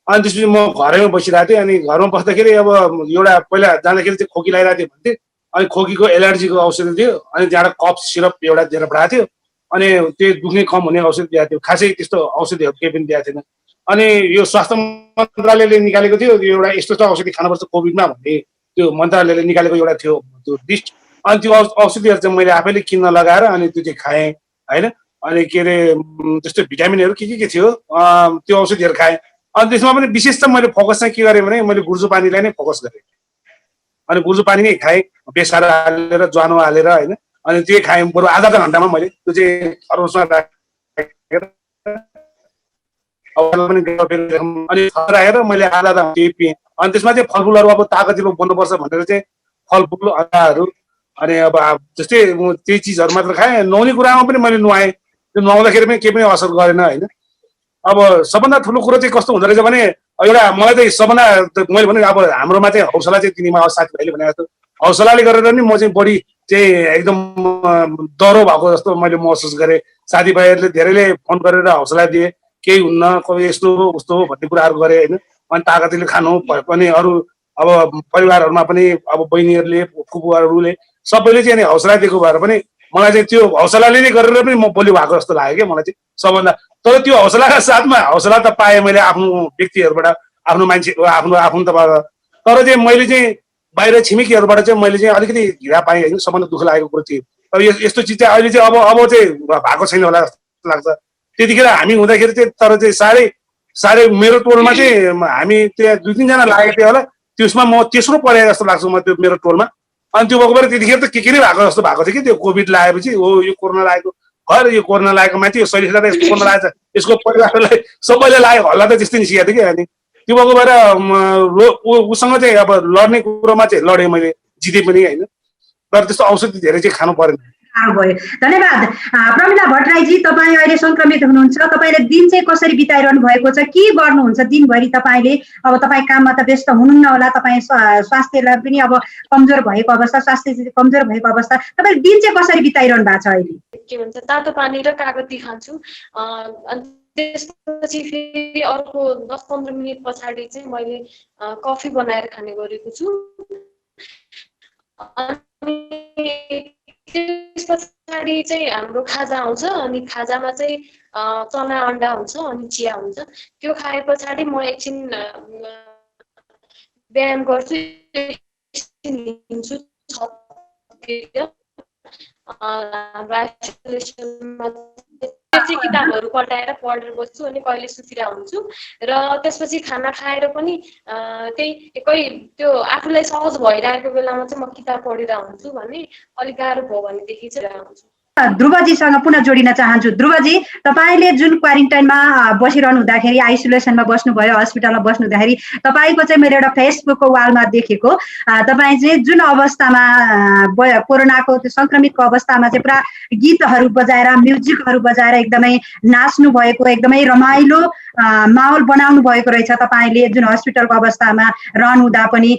अनि त्यसपछि म घरैमा बसिरहेको थिएँ। अनि घरमा बस्दाखेरि अब एउटा पहिला जाँदाखेरि चाहिँ खोकी लगाइरहेको थियो भन्थे, अनि खोकीको एलर्जीको औषधि थियो, अनि त्यहाँबाट कफ सिरप एउटा दिएर पठाएको थियो, अनि त्यो दुख्ने कम हुने औषधि दिएको थियो। खासै त्यस्तो औषधिहरू केही पनि दिएको थिएन। अनि यो स्वास्थ्य मन्त्रालयले निकालेको थियो एउटा यस्तो औषधि खानुपर्छ कोभिडमा भन्ने, त्यो मन्त्रालयले निकालेको एउटा थियो त्यो लिस्ट। अनि त्यो औषधिहरू चाहिँ मैले आफैले किन्न लगाएर अनि त्यो चाहिँ खाएँ होइन। अनि के अरे त्यस्तो भिटामिनहरू के थियो त्यो औषधिहरू खाएँ। अनि त्यसमा पनि विशेष त मैले फोकस चाहिँ के गरेँ भने मैले गुर्जो पानीलाई नै फोकस गरेँ। अनि गुर्जो पानी नै खाएँ, बेसार हालेर ज्वानो हालेर होइन। अनि त्यो खाएँ बरु आधा घन्टामा मैले त्यो चाहिँ थर्मोसमा राखेर अनि राखेर मैले आधा त्यो पिएँ। अनि त्यसमा चाहिँ फलफुलहरू अब ताकतिलो बन्नुपर्छ भनेर चाहिँ फलफुल अचारहरू अनि अब जस्तै त्यही चिजहरू मात्र खाएँ। नुहाउने कुरामा पनि मैले नुहाएँ, त्यो नुहाउँदाखेरि पनि केही पनि असर गरेन होइन। अब सबभन्दा ठुलो कुरो चाहिँ कस्तो हुँदो रहेछ भने एउटा मलाई चाहिँ सबभन्दा मैले भने अब हाम्रोमा चाहिँ हौसला चाहिँ तिनीमा साथीभाइले भने जस्तो हौसलाले गरेर नि म चाहिँ बढी चाहिँ एकदम डह्रो भएको जस्तो मैले महसुस गरेँ। साथीभाइहरूले धेरैले फोन गरेर हौसला दिए, केही हुन्न, कोही यस्तो हो उस्तो हो भन्ने कुराहरू गरे होइन। अनि ताकतिले खानु पनि अरू अब परिवारहरूमा पनि अब बहिनीहरूले फुपूहरूले सबैले चाहिँ अनि हौसला दिएको भएर पनि मलाई चाहिँ त्यो हौसलाले नै गरेर पनि म बलियो भएको जस्तो लाग्यो क्या मलाई चाहिँ सबभन्दा। तर त्यो हौसलाका साथमा हौसला त पाएँ मैले आफ्नो व्यक्तिहरूबाट, आफ्नो मान्छेहरू, आफ्नो आफन्तबाट। तर चाहिँ मैले चाहिँ बाहिर छिमेकीहरूबाट चाहिँ मैले चाहिँ अलिकति घिरा पाएँ होइन। सबभन्दा दुःख लागेको कुरो थियो अब यस्तो चिज चाहिँ अहिले चाहिँ अब चाहिँ भएको छैन होला जस्तो लाग्छ। त्यतिखेर हामी हुँदाखेरि चाहिँ तर चाहिँ साह्रै मेरो टोलमा चाहिँ हामी त्यहाँ 2-3 जना लागेको थियो होला। त्यसमा म तेस्रो परेँ जस्तो लाग्छ म त्यो मेरो टोलमा। अनि त्यो भएको बेला त्यतिखेर त के नै भएको जस्तो भएको थियो कि त्यो कोभिड लागेपछि हो यो कोरोना लागेको घर, यो कोरोना लागेको माथि यो शरीरलाई त यस्तो कोरोना लागेछ, यसको परिवारलाई सबैले लागेको हल्ला त त्यस्तै निस्किएको थियो कि। अनि त्यो भएको भएर उसँग चाहिँ अब लड्ने कुरोमा चाहिँ लडेँ मैले, जितेँ पनि होइन। तर त्यस्तो औषधि धेरै चाहिँ खानु परेन।
भयो। धन्यवाद प्रमिला भट्टराईजी, तपाईँ अहिले सङ्क्रमित हुनुहुन्छ। तपाईँले दिन चाहिँ कसरी बिताइरहनु भएको छ, के गर्नुहुन्छ दिनभरि तपाईँले? अब तपाईँ काममा त व्यस्त हुनुहुन्न होला, तपाईँ स्वास्थ्यलाई पनि अब कमजोर भएको अवस्था, स्वास्थ्य कमजोर भएको अवस्था, तपाईँ दिन चाहिँ कसरी बिताइरहनु भएको छ अहिले?
के भन्छ तातो पानी र कागती खान्छु। अनि त्यसपछि फेरि अर्को 10-15 मिनट पछाडि चाहिँ मैले कफी बनाएर खाने गरेको छु। अनि त्यस पछाडि चाहिँ हाम्रो खाजा आउँछ। अनि खाजामा चाहिँ चना अन्डा हुन्छ अनि चिया हुन्छ। त्यो खाए पछाडि म एकछिन व्यायाम गर्छु, हिँड्छु छततिर। हाम्रो आइसोलेसनमा चाहिँ किताबहरू पल्टाएर पढेर बस्छु अनि कहिले सुतिरा हुन्छु र त्यसपछि खाना खाएर पनि त्यही कोही त्यो आफूलाई सहज भइरहेको बेलामा चाहिँ म किताब पढिरहेको हुन्छु भने अलिक गाह्रो भयो भनेदेखि चाहिँ हुन्छु।
ध्रुवजीसँग पुनः जोडिन चाहन्छु। ध्रुवजी, तपाईँले जुन क्वारेन्टाइनमा बसिरहनु हुँदाखेरि, आइसोलेसनमा बस्नुभयो, हस्पिटलमा बस्नुहुँदाखेरि तपाईँको चाहिँ मैले एउटा फेसबुकको वालमा देखेको, तपाईँ चाहिँ जुन अवस्थामा कोरोनाको त्यो सङ्क्रमितको अवस्थामा चाहिँ पुरा गीतहरू बजाएर, म्युजिकहरू बजाएर एकदमै नाच्नु भएको, एकदमै रमाइलो माहौल बनाउनु भएको रहेछ तपाईँले जुन हस्पिटलको अवस्थामा रहनुहुँदा पनि।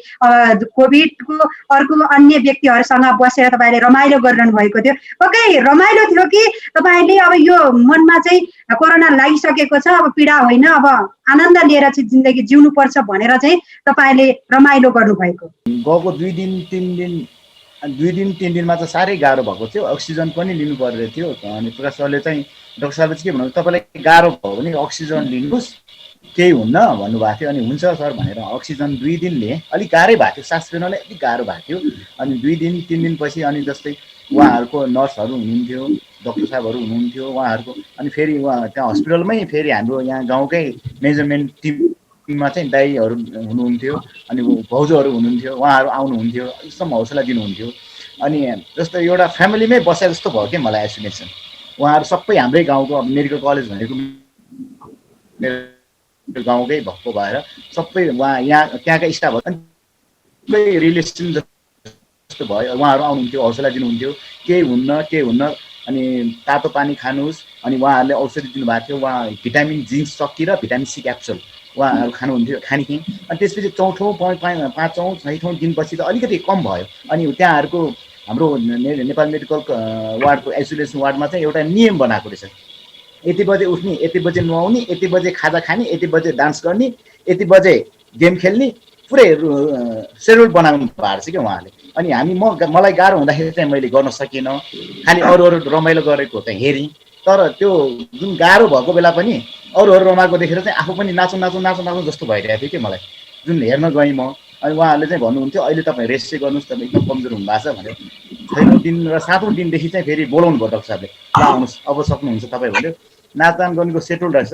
कोभिडको अर्को अन्य व्यक्तिहरूसँग बसेर तपाईँले रमाइलो गरिरहनु भएको थियो। पक्कै रमाइलो थियो कि तपाईँले अब यो मनमा चाहिँ कोरोना लागिसकेको छ, अब पीडा होइन, अब आनन्द लिएर चाहिँ जिन्दगी जिउनुपर्छ भनेर चाहिँ तपाईँले रमाइलो गर्नुभएको?
गएको 2 दिन 3 दिनमा चाहिँ साह्रै गाह्रो भएको थियो। अक्सिजन पनि लिनु पर्ने थियो। अनि प्रकाश सरले चाहिँ डाक्टर साहबले चाहिँ के भन्नु, तपाईँलाई गाह्रो भयो भने अक्सिजन लिनुहोस्, केही हुन्न भन्नुभएको थियो। अनि हुन्छ सर भनेर अक्सिजन 2 दिन लिएँ। अलिक गाह्रै भएको थियो, सास फेर्नलाई अलिक गाह्रो भएको थियो। अनि 2 दिन 3 दिनपछि अनि जस्तै उहाँहरूको नर्सहरू हुनुहुन्थ्यो, डाक्टर साहबहरू हुनुहुन्थ्यो उहाँहरूको। अनि फेरि उहाँ त्यहाँ हस्पिटलमै फेरि हाम्रो यहाँ गाउँकै मेजरमेन्ट टिममा चाहिँ दाइहरू हुनुहुन्थ्यो, अनि भाउजूहरू हुनुहुन्थ्यो, उहाँहरू आउनुहुन्थ्यो, एकदम हौसला दिनुहुन्थ्यो। अनि जस्तो एउटा फ्यामिलीमै बसे जस्तो भयो क्या मलाई आइसोलेसन। उहाँहरू सबै हाम्रै गाउँको, अब मेडिकल कलेज भनेको मेरो गाउँकै भएको भएर सबै यहाँ त्यहाँका स्टाफहरू रिलेसन जस्तो भयो। उहाँहरू आउनुहुन्थ्यो, हौसला दिनुहुन्थ्यो, केही हुन्न। अनि तातो पानी खानुहोस्। अनि उहाँहरूले औषधि दिनुभएको थियो। उहाँ भिटामिन जिङ्क सक्की र भिटामिन सी क्याप्सुल उहाँहरू खानुहुन्थ्यो, खाने। अनि त्यसपछि 4औँ 5औँ 6औँ दिनपछि त अलिकति कम भयो। अनि त्यहाँहरूको हाम्रो नेपाल मेडिकल वार्डको आइसोलेसन वार्डमा चाहिँ एउटा नियम बनाएको रहेछ। यति बजे उठ्ने, यति बजे नुहाउने, यति बजे खाजा खाने, यति बजे डान्स गर्ने, यति बजे गेम खेल्ने, पुरै सेड्युल बनाउनु भएको रहेछ क्या उहाँले। अनि मलाई गाह्रो हुँदाखेरि चाहिँ मैले गर्न सकिनँ, खालि अरू रमाइलो गरेको चाहिँ हेरेँ। तर त्यो जुन गाह्रो भएको बेला पनि अरूहरू रमाएको देखेर चाहिँ आफू पनि नाचौँ जस्तो भइरहेको थियो कि मलाई, जुन हेर्न गएँ म। अनि उहाँहरूले चाहिँ भन्नुहुन्थ्यो अहिले तपाईँ रेस्ट चाहिँ गर्नुहोस्, तपाईँ एकदम कमजोर हुनुभएको छ भनेर। 6औँ दिन र 7औँ दिनदेखि चाहिँ फेरि बोलाउनु भयो डाक्टर साहबले, आउनुहोस् अब सक्नुहुन्छ तपाईँ भन्यो। नाचगान गर्नेको सेटल रहेछ,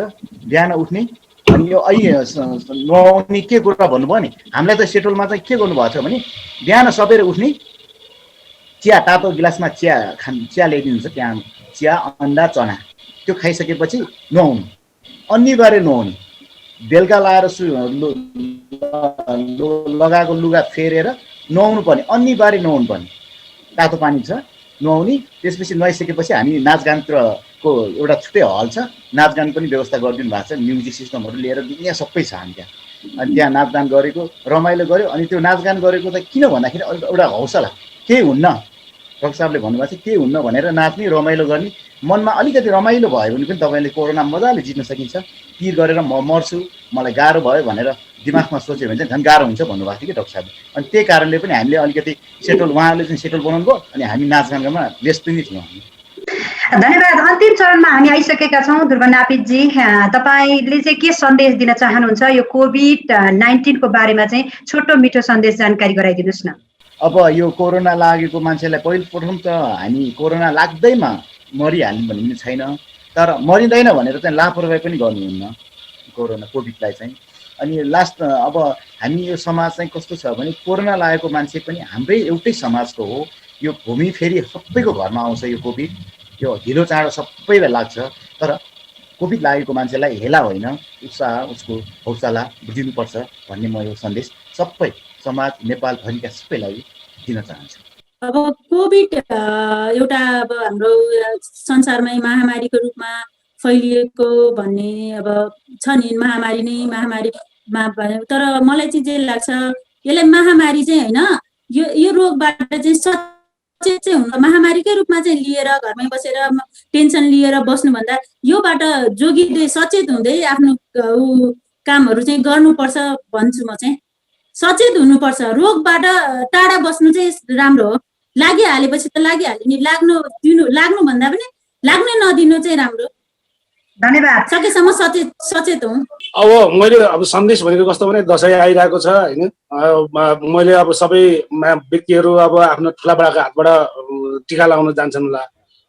बिहान उठ्ने। अनि यो नुहाउने के कुरा भन्नुभयो नि, हामीलाई त सेटलमा चाहिँ के गर्नुभएको छ भने बिहान सबेर उठ्ने, चिया तातो गिलासमा चिया ल्याइदिनुहुन्छ, त्यहाँ चिया अन्डा चना त्यो खाइसकेपछि नुहाउनु, अनिवार्य नुहाउने। बेलुका लाएर लगाएको लुगा फेरेर नुहाउनु पर्ने, अनिवार्य नुहाउनु पर्ने। तातो पानी छ नुहाउने। त्यसपछि नुहाइसकेपछि हामी नाचगानको एउटा छुट्टै हल छ, नाचगान पनि व्यवस्था गरिदिनु भएको छ। म्युजिक सिस्टमहरू लिएर दुनियाँ सबै छ हामी त्यहाँ। अनि त्यहाँ नाचगान गरेको, रमाइलो गऱ्यो। अनि त्यो नाचगान गरेको त किन भन्दाखेरि एउटा हौसला, केही हुन्न, डाक्टर साहबले भन्नुभएको छ केही हुन्न भनेर नाच्ने, रमाइलो गर्ने। मनमा अलिकति रमाइलो भयो भने पनि तपाईँले कोरोना मजाले जित्न सकिन्छ। पिर गरेर म मर्छु, मलाई गाह्रो भयो भनेर दिमागमा सोच्यो भने चाहिँ झन् गाह्रो हुन्छ भन्नुभएको थियो कि डाक्टर साहबले। अनि त्यही कारणले पनि हामीले अलिकति सेटल, उहाँहरूले चाहिँ सेटल बनाउनु भयो। अनि हामी नाचगानमा व्यस्त नै थियौँ।
धन्यवाद। अन्तिम चरणमा हामी आइसकेका छौँ। ध्रुव नापितजी, तपाईँले चाहिँ के सन्देश दिन चाहनुहुन्छ यो कोभिड-19 को बारेमा चाहिँ छोटो मिठो सन्देश जानकारी गराइदिनुहोस् न।
अब यो कोरोना लागेको मान्छेलाई प्रथम त हामी कोरोना लाग्दैमा मरिहाल्ने भन्ने पनि छैन, तर मरिँदैन भनेर चाहिँ लापरवाही पनि गर्नुहुन्न कोरोना कोभिडलाई चाहिँ। अनि लास्ट अब हामी यो समाज चाहिँ कस्तो छ भने कोरोना लागेको मान्छे पनि हाम्रै एउटै समाजको हो। यो भूमि फेरि सबैको घरमा आउँछ यो कोभिड, यो ढिलो चाँडो सबैलाई लाग्छ। तर कोभिड लागेको मान्छेलाई हेला होइन, उत्साह, उसको हौसला बुझिनुपर्छ भन्ने म यो सन्देश सबै समाज नेपालभरिका सबैलाई दिन चाहन्छु।
अब कोभिड एउटा अब हाम्रो संसारमै महामारीको रूपमा फैलिएको भन्ने अब छ नि, महामारी नै महामारीमा भयो। तर मलाई चाहिँ जे लाग्छ यसलाई महामारी चाहिँ होइन, यो रोगबाट चाहिँ सचेत चाहिँ हुन्छ। महामारीकै रूपमा चाहिँ लिएर घरमै बसेर टेन्सन लिएर बस्नुभन्दा योबाट जोगिँदै सचेत हुँदै आफ्नो कामहरू चाहिँ गर्नुपर्छ भन्छु म चाहिँ। सचेत हुनुपर्छ, रोगबाट टाढा बस्नु चाहिँ राम्रो हो। लागिहालेपछि त लागिहाल्यो नि, लाग्नु भन्दा पनि लाग्नै नदिनु चाहिँ राम्रो।
धन्यवाद।
सकेसम्म सचेत हौँ।
अब मैले अब सन्देश भनेको कस्तो भने दसैँ आइरहेको छ होइन, मैले अब सबै व्यक्तिहरू अब आफ्नो ठुला बडाको हातबाट टिका लगाउन जान्छन् होला।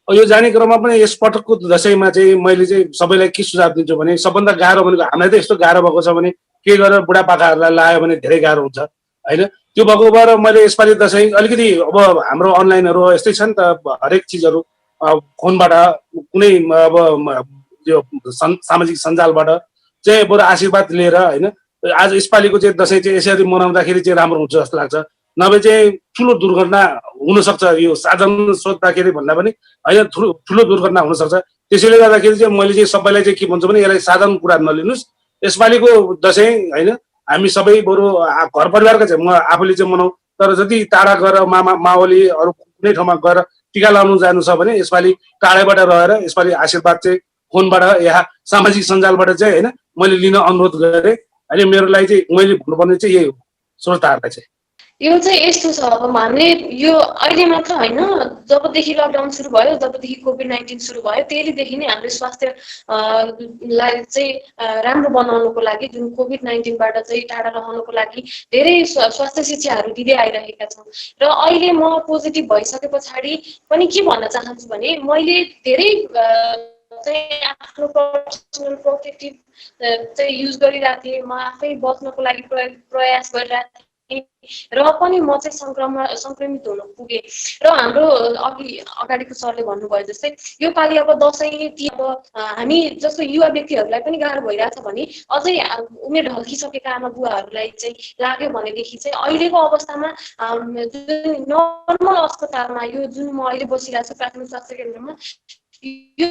यो जाने क्रममा पनि यस पटकको दशैंमा चाहिँ मैले चाहिँ सबैलाई के सुझाव दिन्छु भने सबभन्दा गाह्रो भनेको हामीलाई त यस्तो गाह्रो भएको छ भने के गरेर बुढापाकाहरूलाई लायो भने धेरै गाह्रो हुन्छ होइन। त्यो भएको भएर मैले यसपालि दशैं अलिकति अब हाम्रो अनलाइनहरू यस्तै छ नि त, हरेक चिजहरू फोनबाट कुनै अब यो सामाजिक सञ्जालबाट चाहिँ बरु आशीर्वाद लिएर होइन आज यसपालिको चाहिँ दशैं चाहिँ यसरी मनाउँदाखेरि चाहिँ राम्रो हुन्छ जस्तो लाग्छ। नभए चाहिँ ठुलो दुर्घटना हुनसक्छ, यो साधन सोध्दाखेरि भन्दा पनि होइन ठुलो दुर्घटना हुनसक्छ। त्यसैले गर्दाखेरि चाहिँ मैले चाहिँ सबैलाई चाहिँ के भन्छु भने यसलाई साधारण कुरा नलिनुहोस्। यसपालिको दशैं होइन हामी सबै बरु घर परिवारका चाहिँ म आफूले चाहिँ मनाउँ, तर जति टाढा गएर मामा मावली अरू कुनै ठाउँमा गएर टिका लाउनु जानु छ भने यसपालि टाढैबाट रहेर यसपालि आशीर्वाद चाहिँ फोनबाट या सामाजिक सञ्जालबाट चाहिँ होइन मैले लिन अनुरोध गरेँ। अनि मेरो लागि चाहिँ मैले भन्नुपर्ने चाहिँ यही हो श्रोताहरूलाई चाहिँ।
यो चाहिँ यस्तो छ, अब हामीले यो अहिले मात्र होइन, जबदेखि लकडाउन सुरु भयो, जबदेखि कोभिड-19 सुरु भयो, त्यसैदेखि नै हामीले स्वास्थ्यलाई चाहिँ राम्रो बनाउनको लागि, जुन कोभिड-19बाट चाहिँ टाढा रहनको लागि धेरै स्वास्थ्य शिक्षाहरू दिँदै आइरहेका छौँ। र अहिले म पोजिटिभ भइसके पछाडि पनि के भन्न चाहन्छु भने मैले धेरै चाहिँ आफ्नो पर्सनल प्रोटेक्टिभ चाहिँ युज गरिरहेको थिएँ, म आफै बच्नको लागि प्रयास गरिरहेको थिएँ र पनि म चाहिँ सङ्क्रमित हुन पुगेँ। र हाम्रो अगाडिको सरले भन्नुभयो जस्तै यो पालि अब दसैँ अब हामी जस्तो युवा व्यक्तिहरूलाई पनि गाह्रो भइरहेछ भने अझै उमेर ढल्किसकेका आमा बुवाहरूलाई चाहिँ लाग्यो भनेदेखि चाहिँ अहिलेको अवस्थामा जुन नर्मल अस्पतालमा यो जुन म अहिले बसिरहेको छु प्राथमिक स्वास्थ्य केन्द्रमा, यो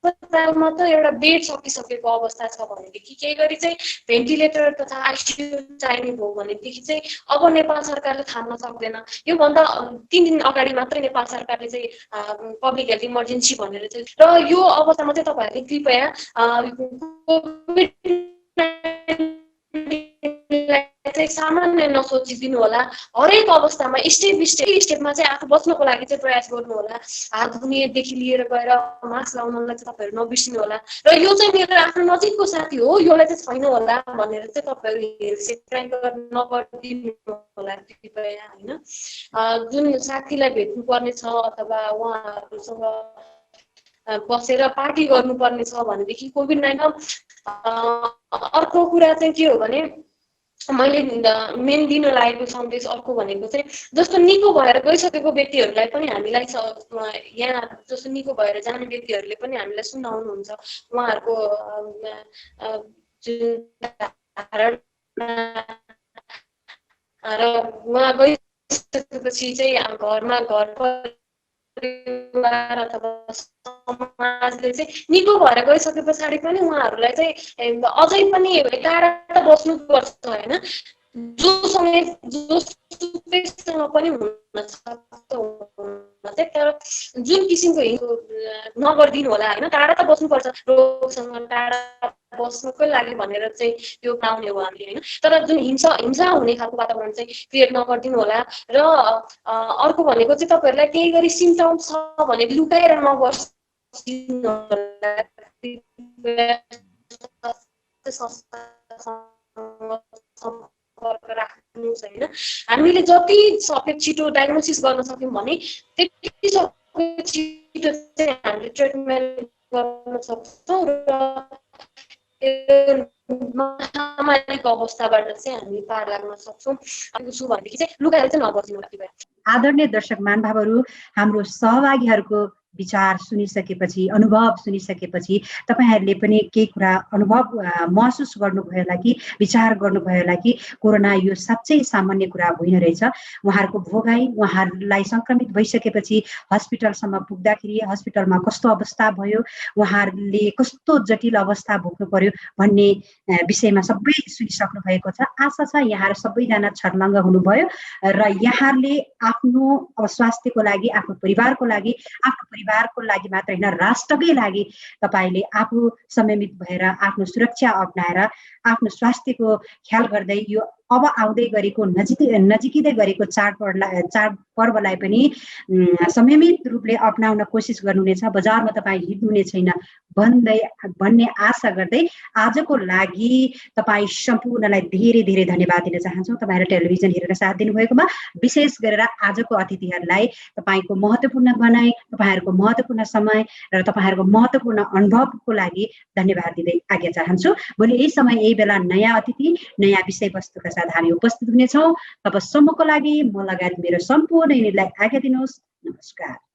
अस्पतालमा त एउटा बेड सकिसकेको अवस्था छ भनेदेखि केही गरी चाहिँ भेन्टिलेटर तथा आइसियु चाहिने भयो भनेदेखि चाहिँ अब नेपाल सरकारले थाम्न सक्दैन। योभन्दा 3 दिन अगाडि मात्रै नेपाल सरकारले चाहिँ पब्लिक हेल्थ इमर्जेन्सी भनेर चाहिँ, र यो अवस्थामा चाहिँ तपाईँहरूले कृपया चाहिँ सामान्य नसोचिदिनु होला। हरेक अवस्थामा स्टेपमा चाहिँ आफू बच्नको लागि चाहिँ प्रयास गर्नु होला। हात धुनेदेखि लिएर गएर मास्क लाउनलाई चाहिँ तपाईँहरू नबिर्सिनु होला। र यो चाहिँ मेरो आफ्नो नजिकको साथी हो, योलाई चाहिँ छैन होला भनेर चाहिँ तपाईँहरू ट्राई नगरिदिनु होला कृपया होइन। जुन साथीलाई भेट्नु पर्ने छ अथवा उहाँहरूसँग बसेर पार्टी गर्नुपर्ने छ भनेदेखि कोभिड-19 अर्को कुरा चाहिँ के हो भने मैले मेन दिन लागेको सन्देश अर्को भनेको चाहिँ जस्तो निको भएर गइसकेको व्यक्तिहरूलाई पनि हामीलाई यहाँ जस्तो निको भएर जाने व्यक्तिहरूले पनि हामीलाई सुनाउनुहुन्छ उहाँहरूको जुन र उहाँ गइसकेपछि चाहिँ घरमा घर परिवार अथवा समाजले चाहिँ निको भएर गइसके पछाडि पनि उहाँहरूलाई चाहिँ अझै पनि टाढा त बस्नुपर्छ होइन, जोसँग पनि हुन सक्छ चाहिँ, तर जुन किसिमको नगरिदिनु होला होइन। टाढा त बस्नुपर्छ, रोगसँग टाढा बस्नुकै लागि भनेर चाहिँ त्यो पाउने हो हामीले होइन, तर जुन हिंसा हुने खालको वातावरण चाहिँ क्रिएट नगरिदिनु होला। र अर्को भनेको चाहिँ तपाईँहरूलाई केही गरी सिम्टम छ भने लुकाएर नबस्दिनु होला, राख्नुहोस् होइन। हामीले जति सक्यो छिटो डायग्नोसिस गर्न सक्यौँ भने त्यति सक्यो छिटो चाहिँ हामीले ट्रिटमेन्ट गर्न सक्छौँ र महामारीको अवस्थाबाट चाहिँ हामी पार लाग्न सक्छौँ भनेदेखि चाहिँ लुकाएर चाहिँ नबस्दिनु होला।
आदरणीय दर्शक महानुभावहरू, हाम्रो सहभागीहरूको विचार सुनिसकेपछि, अनुभव सुनिसकेपछि तपाईहरूले पनि केही कुरा अनुभव महसुस गर्नुभयो होला कि विचार गर्नुभयो होला कि कोरोना यो साँच्चै सामान्य कुरा होइन रहेछ। उहाँहरूको भोगाई, उहाँहरूलाई सङ्क्रमित भइसकेपछि हस्पिटलसम्म पुग्दाखेरि हस्पिटलमा कस्तो अवस्था भयो, उहाँहरूले कस्तो जटिल अवस्था भोग्नु पर्यो भन्ने विषयमा सबै सुनिसक्नु भएको छ। आशा छ यहाँहरू सबैजना छर्लङ्ग हुनुभयो र यहाँहरूले आफ्नो स्वास्थ्यको लागि, आफ्नो परिवारको लागि मात्र होइन राष्ट्रकै लागि तपाईँले आफू संयमित भएर आफ्नो सुरक्षा अप्नाएर आफ्नो स्वास्थ्यको ख्याल गर्दै यो अब आउँदै गरेको नजिकिँदै गरेको चाडपर्वलाई पनि संयमित रूपले अप्नाउन कोसिस गर्नुहुनेछ। बजारमा तपाईँ हिँड्नुहुने छैन भन्ने आशा गर्दै आजको लागि तपाईँ सम्पूर्णलाई धेरै धेरै धन्यवाद दिन चाहन्छौँ। तपाईँहरू टेलिभिजन हेरेर साथ दिनुभएकोमा, विशेष गरेर आजको अतिथिहरूलाई तपाईँको महत्त्वपूर्ण भनाइ, तपाईँहरूको महत्त्वपूर्ण समय र तपाईँहरूको महत्त्वपूर्ण अनुभवको लागि धन्यवाद दिँदै आज्ञा चाहन्छु। भोलि यही समय यही बेला नयाँ अतिथि नयाँ विषयवस्तुका साथ हामी उपस्थित हुनेछौँ। तबसम्मको लागि म लगायत मेरो सम्पूर्ण युनिटलाई आज्ञा दिनुहोस्। नमस्कार।